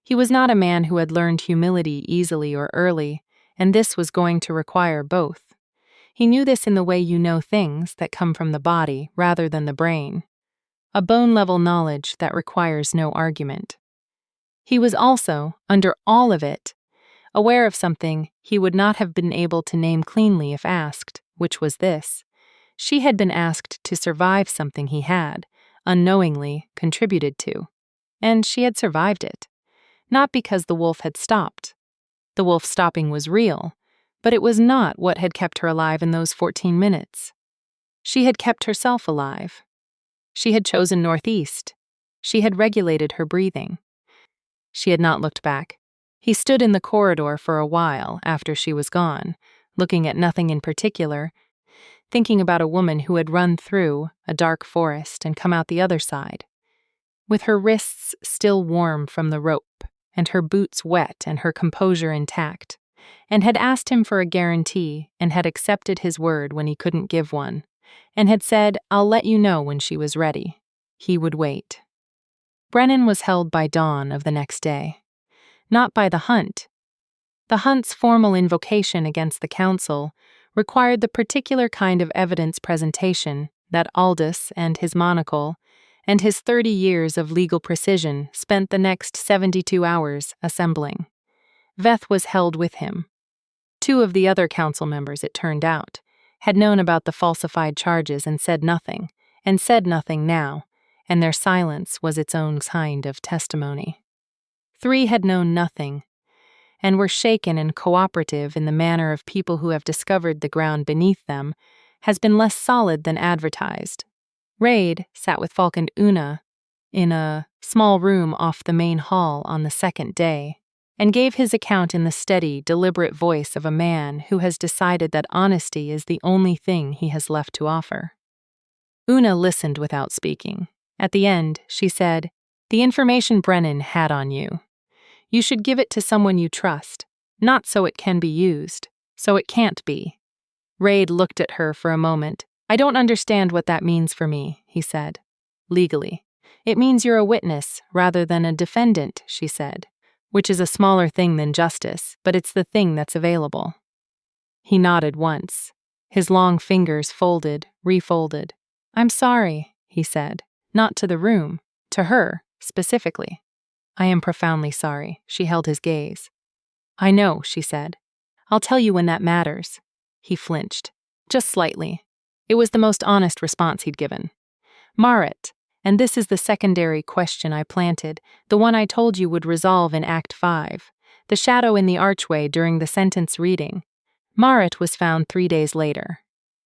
He was not a man who had learned humility easily or early, and this was going to require both. He knew this in the way you know things that come from the body rather than the brain. a bone-level knowledge that requires no argument. He was also, under all of it, aware of something he would not have been able to name cleanly if asked, which was this. She had been asked to survive something he had, unknowingly, contributed to. And she had survived it. Not because the wolf had stopped. The wolf stopping was real, but it was not what had kept her alive in those 14 minutes. She had kept herself alive. She had chosen northeast. She had regulated her breathing. She had not looked back. He stood in the corridor for a while after she was gone, looking at nothing in particular, thinking about a woman who had run through a dark forest and come out the other side, with her wrists still warm from the rope, and her boots wet and her composure intact, and had asked him for a guarantee and had accepted his word when he couldn't give one, and had said, "I'll let you know when she was ready." He would wait. Brennan was held by dawn of the next day. Not by the hunt. The hunt's formal invocation against the council required the particular kind of evidence presentation that Aldous and his monocle and his 30 years of legal precision spent the next 72 hours assembling. Veth was held with him. 2 of the other council members, it turned out, had known about the falsified charges and said nothing now, and their silence was its own kind of testimony. 3 had known nothing, and were shaken and cooperative in the manner of people who have discovered the ground beneath them has been less solid than advertised. Raid sat with Falk and Una in a small room off the main hall on the second day, and gave his account in the steady, deliberate voice of a man who has decided that honesty is the only thing he has left to offer. Una listened without speaking. At the end, she said, "The information Brennan had on you. You should give it to someone you trust, not so it can be used, so it can't be." Raid looked at her for a moment. "I don't understand what that means for me," he said. "Legally. It means you're a witness rather than a defendant," she said, "which is a smaller thing than justice, but it's the thing that's available." He nodded once. His long fingers folded, refolded. "I'm sorry," he said. "Not to the room. To her, specifically." "I am profoundly sorry." She held his gaze. "I know," she said. "I'll tell you when that matters." He flinched. Just slightly. It was the most honest response he'd given. "Marit, and this is the secondary question I planted, the one I told you would resolve in Act 5, the shadow in the archway during the sentence reading. Marit was found 3 days later.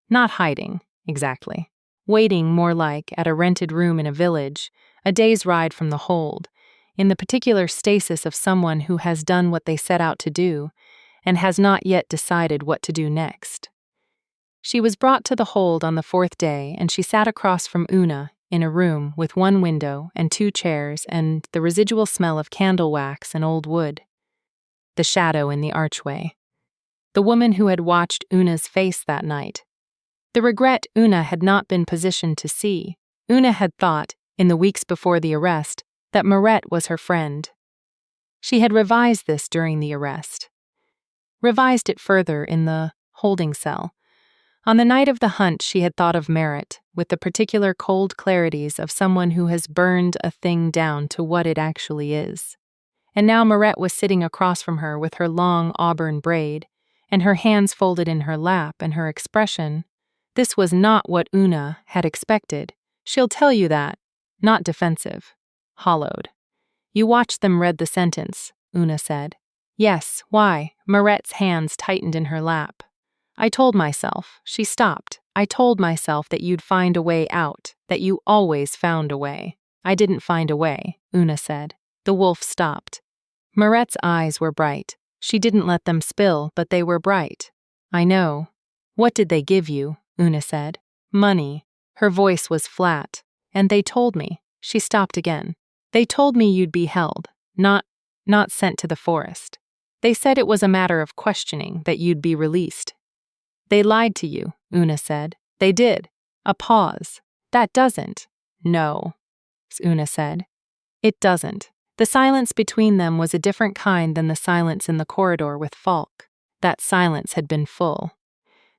Not hiding, exactly. Waiting more like at a rented room in a village, a day's ride from the hold, in the particular stasis of someone who has done what they set out to do and has not yet decided what to do next. She was brought to the hold on the 4th day, and she sat across from Una in a room with 1 window and 2 chairs and the residual smell of candle wax and old wood. The shadow in the archway. The woman who had watched Una's face that night. The regret Una had not been positioned to see. Una had thought, in the weeks before the arrest, that Maret was her friend. She had revised this during the arrest. Revised it further in the holding cell. On the night of the hunt, she had thought of Maret, with the particular cold clarities of someone who has burned a thing down to what it actually is. And now Maret was sitting across from her with her long auburn braid, and her hands folded in her lap, and her expression. This was not what Una had expected. She'll tell you that. Not defensive. Hollowed. "You watched them read the sentence," Una said. "Yes, why?" Maret's hands tightened in her lap. "I told myself," she stopped. "I told myself that you'd find a way out, that you always found a way." "I didn't find a way," Una said. The wolf stopped. Maret's eyes were bright. She didn't let them spill, but they were bright. "I know." "What did they give you?" Una said. "Money." Her voice was flat. "And they told me." She stopped again. "They told me you'd be held, not sent to the forest. They said it was a matter of questioning, that you'd be released." "They lied to you," Una said. "They did." A pause. "That doesn't." "No," Una said. "It doesn't." The silence between them was a different kind than the silence in the corridor with Falk. That silence had been full.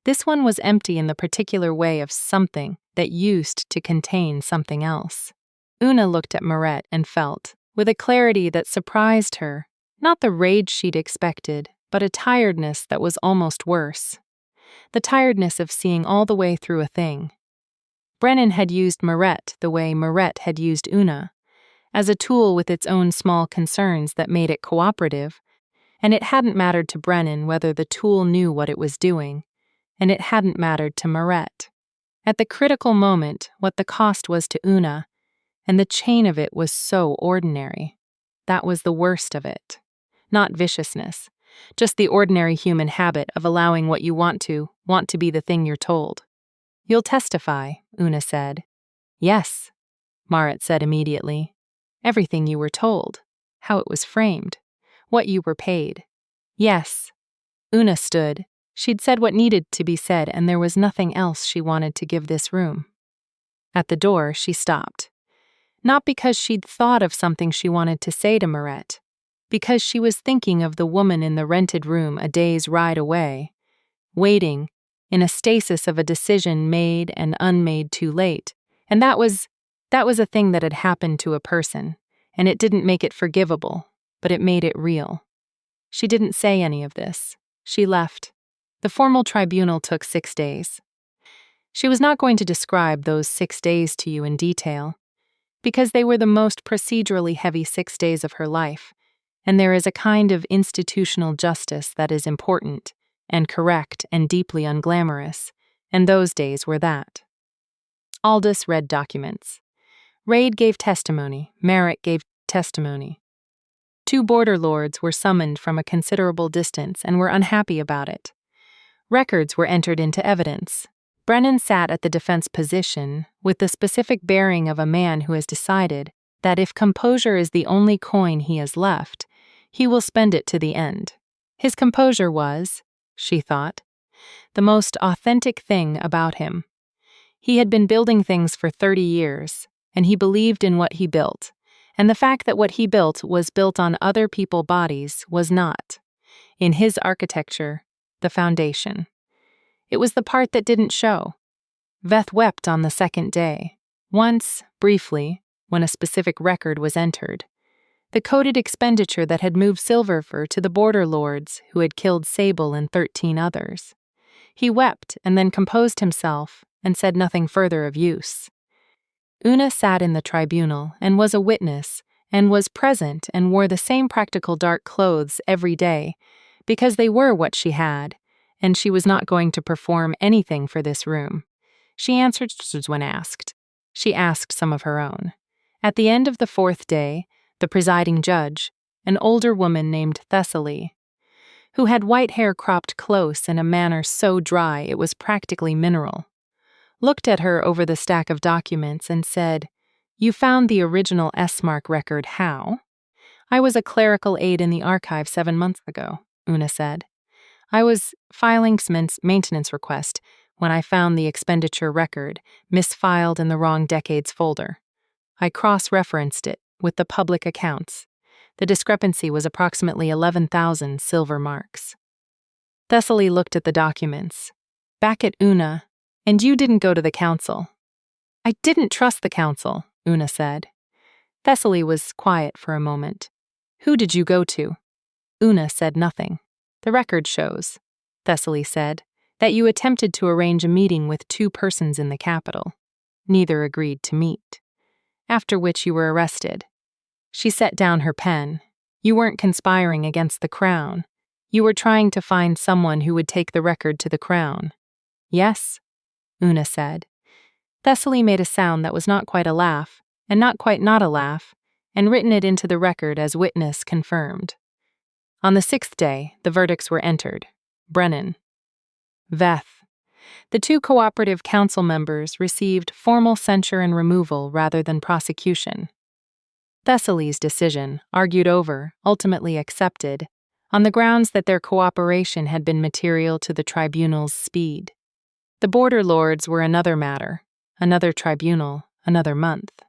This one was empty in the particular way of something that used to contain something else. Una looked at Marette and felt, with a clarity that surprised her, not the rage she'd expected, but a tiredness that was almost worse. The tiredness of seeing all the way through a thing. Brennan had used Marette the way Marette had used Una, as a tool with its own small concerns that made it cooperative, and it hadn't mattered to Brennan whether the tool knew what it was doing, and it hadn't mattered to Marette. At the critical moment, what the cost was to Una, and the chain of it was so ordinary. That was the worst of it. Not viciousness, just the ordinary human habit of allowing what you want to be the thing you're told. "You'll testify," Una said. "Yes," Marette said immediately. "Everything you were told, how it was framed, what you were paid." "Yes." Una stood. She'd said what needed to be said, and there was nothing else she wanted to give this room. At the door, she stopped. Not because she'd thought of something she wanted to say to Marette, because she was thinking of the woman in the rented room a day's ride away, waiting, in a stasis of a decision made and unmade too late. And that was a thing that had happened to a person, and it didn't make it forgivable, but it made it real. She didn't say any of this. She left. The formal tribunal took 6 days. She was not going to describe those 6 days to you in detail, because they were the most procedurally heavy 6 days of her life, and there is a kind of institutional justice that is important and correct and deeply unglamorous, and those days were that. Aldous read documents. Raid gave testimony. Merrick gave testimony. 2 border lords were summoned from a considerable distance and were unhappy about it. Records were entered into evidence. Brennan sat at the defense position with the specific bearing of a man who has decided that if composure is the only coin he has left, he will spend it to the end. His composure was, she thought, the most authentic thing about him. He had been building things for 30 years, and he believed in what he built, and the fact that what he built was built on other people's bodies was not. In his architecture, the foundation. It was the part that didn't show. Veth wept on the second day. Once, briefly, when a specific record was entered. The coded expenditure that had moved Silverfur to the border lords who had killed Sable and 13 others. He wept and then composed himself and said nothing further of use. Una sat in the tribunal and was a witness and was present and wore the same practical dark clothes every day because they were what she had, and she was not going to perform anything for this room. She answered when asked. She asked some of her own. At the end of the 4th day, the presiding judge, an older woman named Thessaly, who had white hair cropped close in a manner so dry it was practically mineral, looked at her over the stack of documents and said, "You found the original S-Mark record how?" "I was a clerical aide in the archive 7 months ago," Una said. "I was filing some maintenance request when I found the expenditure record misfiled in the wrong decade's folder. I cross-referenced it with the public accounts. The discrepancy was approximately 11,000 silver marks." Thessaly looked at the documents. Back at Una, "And you didn't go to the council." "I didn't trust the council," Una said. Thessaly was quiet for a moment. "Who did you go to?" Una said nothing. "The record shows," Thessaly said, "that you attempted to arrange a meeting with 2 persons in the capital. Neither agreed to meet. After which you were arrested." She set down her pen. "You weren't conspiring against the crown. You were trying to find someone who would take the record to the crown." "Yes," Una said. Thessaly made a sound that was not quite a laugh, and not quite not a laugh, and written it into the record as witness confirmed. On the 6th day, the verdicts were entered. Brennan. Veth. The 2 cooperative council members received formal censure and removal rather than prosecution. Thessaly's decision, argued over, ultimately accepted, on the grounds that their cooperation had been material to the tribunal's speed. The border lords were another matter, another tribunal, another month.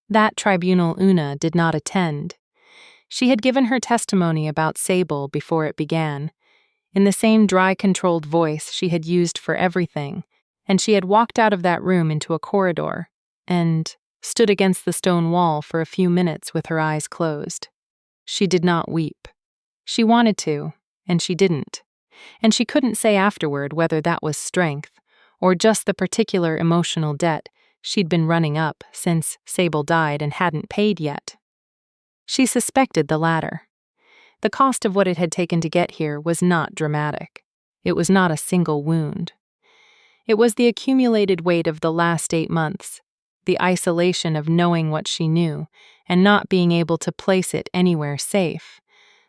That tribunal Una did not attend. She had given her testimony about Sable before it began, in the same dry, controlled voice she had used for everything, and she had walked out of that room into a corridor, and, stood against the stone wall for a few minutes with her eyes closed. She did not weep. She wanted to, and she didn't. And she couldn't say afterward whether that was strength, or just the particular emotional debt she'd been running up since Sable died and hadn't paid yet. She suspected the latter. The cost of what it had taken to get here was not dramatic. It was not a single wound. It was the accumulated weight of the last 8 months, the isolation of knowing what she knew and not being able to place it anywhere safe,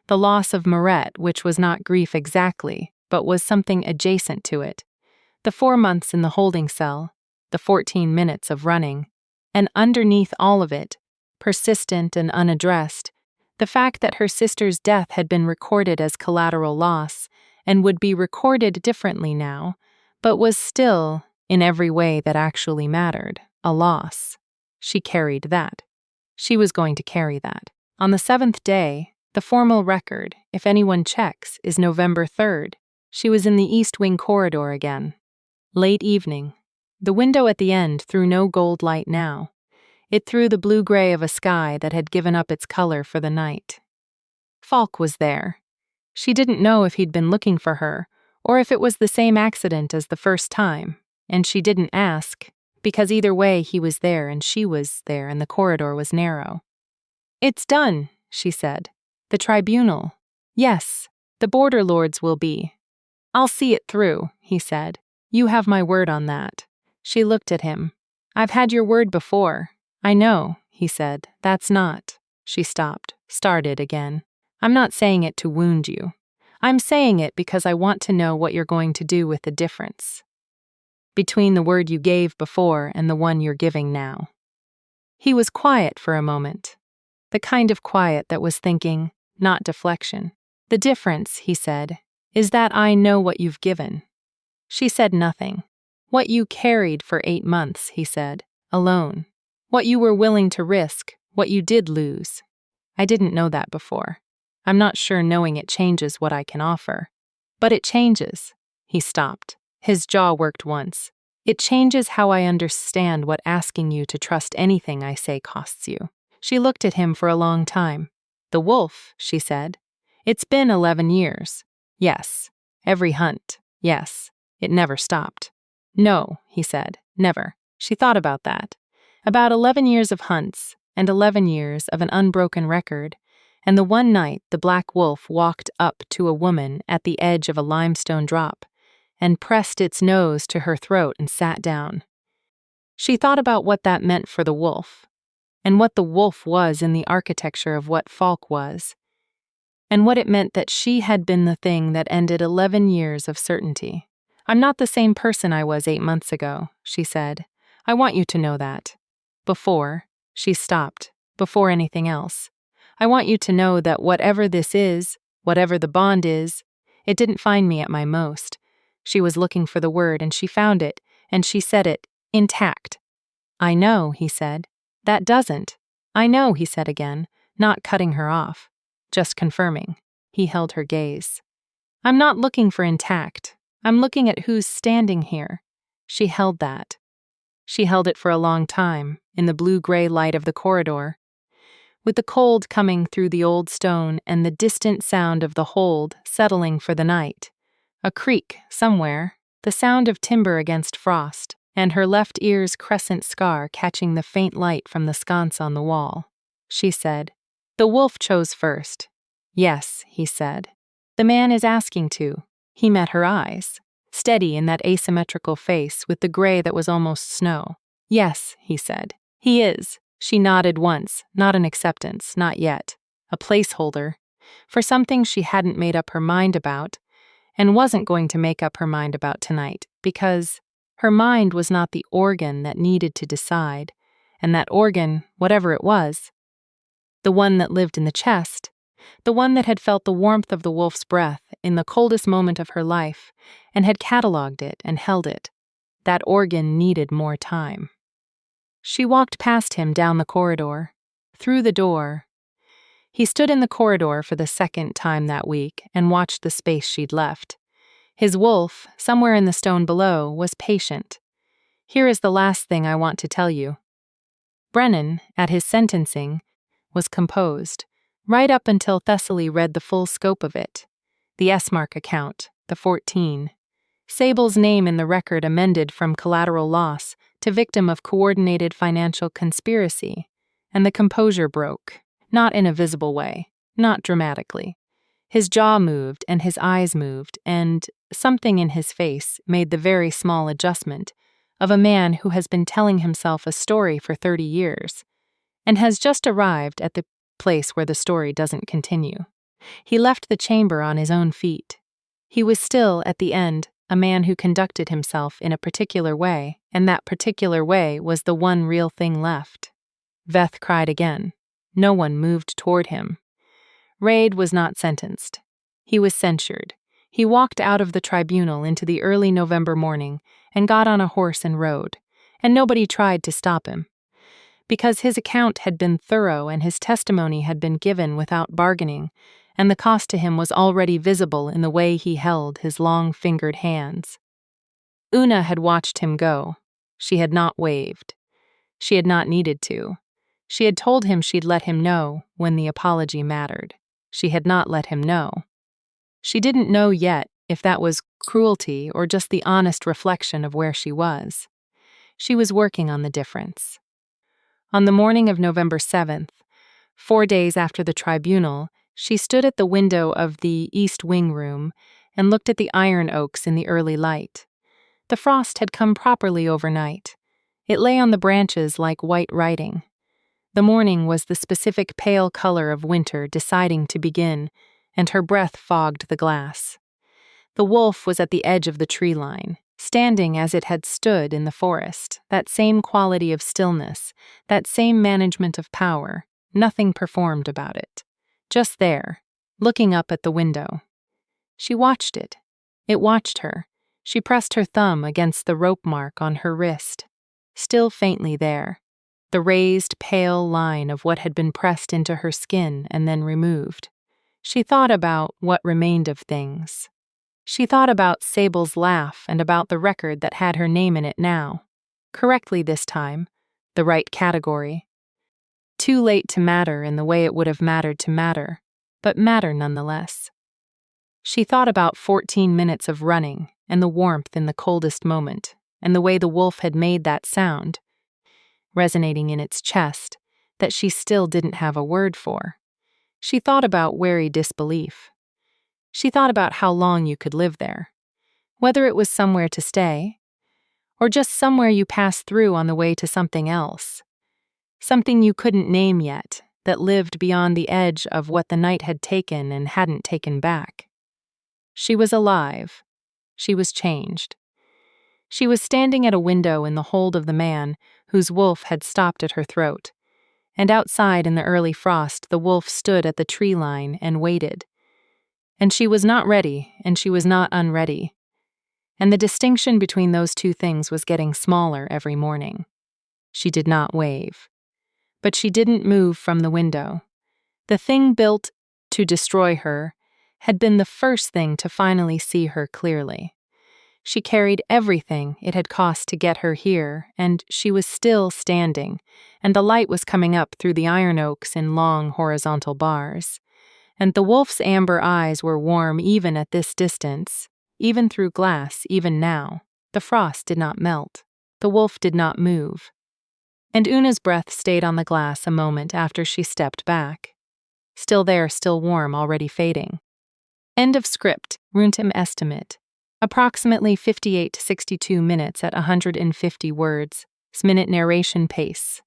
the loss of Marette, which was not grief exactly, but was something adjacent to it, the 4 months in the holding cell, the 14 minutes of running, and underneath all of it, persistent and unaddressed, the fact that her sister's death had been recorded as collateral loss and would be recorded differently now, but was still, in every way that actually mattered, a loss. She carried that. She was going to carry that. On the 7th day, the formal record, if anyone checks, is November 3rd. She was in the East Wing corridor again. Late evening. The window at the end threw no gold light now. It threw the blue-gray of a sky that had given up its color for the night. Falk was there. She didn't know if he'd been looking for her, or if it was the same accident as the first time, and she didn't ask, because either way he was there and she was there and the corridor was narrow. "It's done," she said. "The tribunal. Yes, the border lords will be. I'll see it through," he said. "You have my word on that." She looked at him. "I've had your word before." "I know," he said. "That's not." She stopped, started again. "I'm not saying it to wound you. I'm saying it because I want to know what you're going to do with the difference between the word you gave before and the one you're giving now." He was quiet for a moment. The kind of quiet that was thinking, not deflection. "The difference," he said, "is that I know what you've given." She said nothing. "What you carried for 8 months," he said, "alone. What you were willing to risk, what you did lose. I didn't know that before. I'm not sure knowing it changes what I can offer. But it changes." He stopped. His jaw worked once. "It changes how I understand what asking you to trust anything I say costs you." She looked at him for a long time. "The wolf," she said. "It's been 11 years. Yes. Every hunt. Yes. It never stopped." "No," he said. "Never." She thought about that. About 11 years of hunts, and 11 years of an unbroken record, and the one night the black wolf walked up to a woman at the edge of a limestone drop and pressed its nose to her throat and sat down. She thought about what that meant for the wolf, and what the wolf was in the architecture of what Falk was, and what it meant that she had been the thing that ended 11 years of certainty. "I'm not the same person I was 8 months ago," she said. "I want you to know that. Before," she stopped, "before anything else. I want you to know that whatever this is, whatever the bond is, it didn't find me at my most." She was looking for the word and she found it, and she said it, "intact." "I know," he said. "That doesn't." "I know," he said again, not cutting her off, just confirming. He held her gaze. "I'm not looking for intact. I'm looking at who's standing here." She held that. She held it for a long time, in the blue-gray light of the corridor, with the cold coming through the old stone and the distant sound of the hold settling for the night. A creak, somewhere, the sound of timber against frost, and her left ear's crescent scar catching the faint light from the sconce on the wall. She said, "The wolf chose first." "Yes," he said. "The man is asking to." He met her eyes, steady in that asymmetrical face with the gray that was almost snow. "Yes," he said. "He is." She nodded once, not an acceptance, not yet. A placeholder, for something she hadn't made up her mind about, and wasn't going to make up her mind about tonight, because her mind was not the organ that needed to decide, and that organ, whatever it was, the one that lived in the chest, the one that had felt the warmth of the wolf's breath in the coldest moment of her life, and had catalogued it and held it, that organ needed more time. She walked past him down the corridor, through the door. He stood in the corridor for the second time that week and watched the space she'd left. His wolf, somewhere in the stone below, was patient. "Here is the last thing I want to tell you. Brennan, at his sentencing, was composed, right up until Thessaly read the full scope of it. The S-mark account, the 14. Sable's name in the record amended from collateral loss to victim of coordinated financial conspiracy, and the composure broke, not in a visible way, not dramatically. His jaw moved and his eyes moved, and something in his face made the very small adjustment of a man who has been telling himself a story for 30 years and has just arrived at the place where the story doesn't continue. He left the chamber on his own feet. He was still, at the end, a man who conducted himself in a particular way, and that particular way was the one real thing left. Veth cried again. No one moved toward him. Raid was not sentenced. He was censured. He walked out of the tribunal into the early November morning and got on a horse and rode, and nobody tried to stop him. Because his account had been thorough and his testimony had been given without bargaining, and the cost to him was already visible in the way he held his long-fingered hands. Una had watched him go. She had not waved. She had not needed to. She had told him she'd let him know when the apology mattered. She had not let him know. She didn't know yet if that was cruelty or just the honest reflection of where she was. She was working on the difference. On the morning of November 7th, 4 days after the tribunal, she stood at the window of the East Wing room and looked at the iron oaks in the early light. The frost had come properly overnight. It lay on the branches like white writing. The morning was the specific pale color of winter deciding to begin, and her breath fogged the glass. The wolf was at the edge of the tree line, standing as it had stood in the forest, that same quality of stillness, that same management of power, nothing performed about it. Just there, looking up at the window. She watched it. It watched her. She pressed her thumb against the rope mark on her wrist, still faintly there, the raised, pale line of what had been pressed into her skin and then removed. She thought about what remained of things. She thought about Sable's laugh and about the record that had her name in it now. Correctly this time, the right category. Too late to matter in the way it would have mattered to matter, but matter nonetheless. She thought about 14 minutes of running and the warmth in the coldest moment, and the way the wolf had made that sound, resonating in its chest, that she still didn't have a word for. She thought about wary disbelief. She thought about how long you could live there, whether it was somewhere to stay, or just somewhere you passed through on the way to something else, something you couldn't name yet, that lived beyond the edge of what the night had taken and hadn't taken back. She was alive. She was changed. She was standing at a window in the hold of the man whose wolf had stopped at her throat, and outside in the early frost the wolf stood at the tree line and waited. And she was not ready, and she was not unready. And the distinction between those two things was getting smaller every morning. She did not wave. But she didn't move from the window. The thing built to destroy her had been the first thing to finally see her clearly. She carried everything it had cost to get her here, and she was still standing, and the light was coming up through the iron oaks in long horizontal bars. And the wolf's amber eyes were warm even at this distance, even through glass, even now. The frost did not melt. The wolf did not move. And Una's breath stayed on the glass a moment after she stepped back. Still there, still warm, already fading. End of script, Runtim estimate. Approximately 58 to 62 minutes at 150 words, minute narration pace.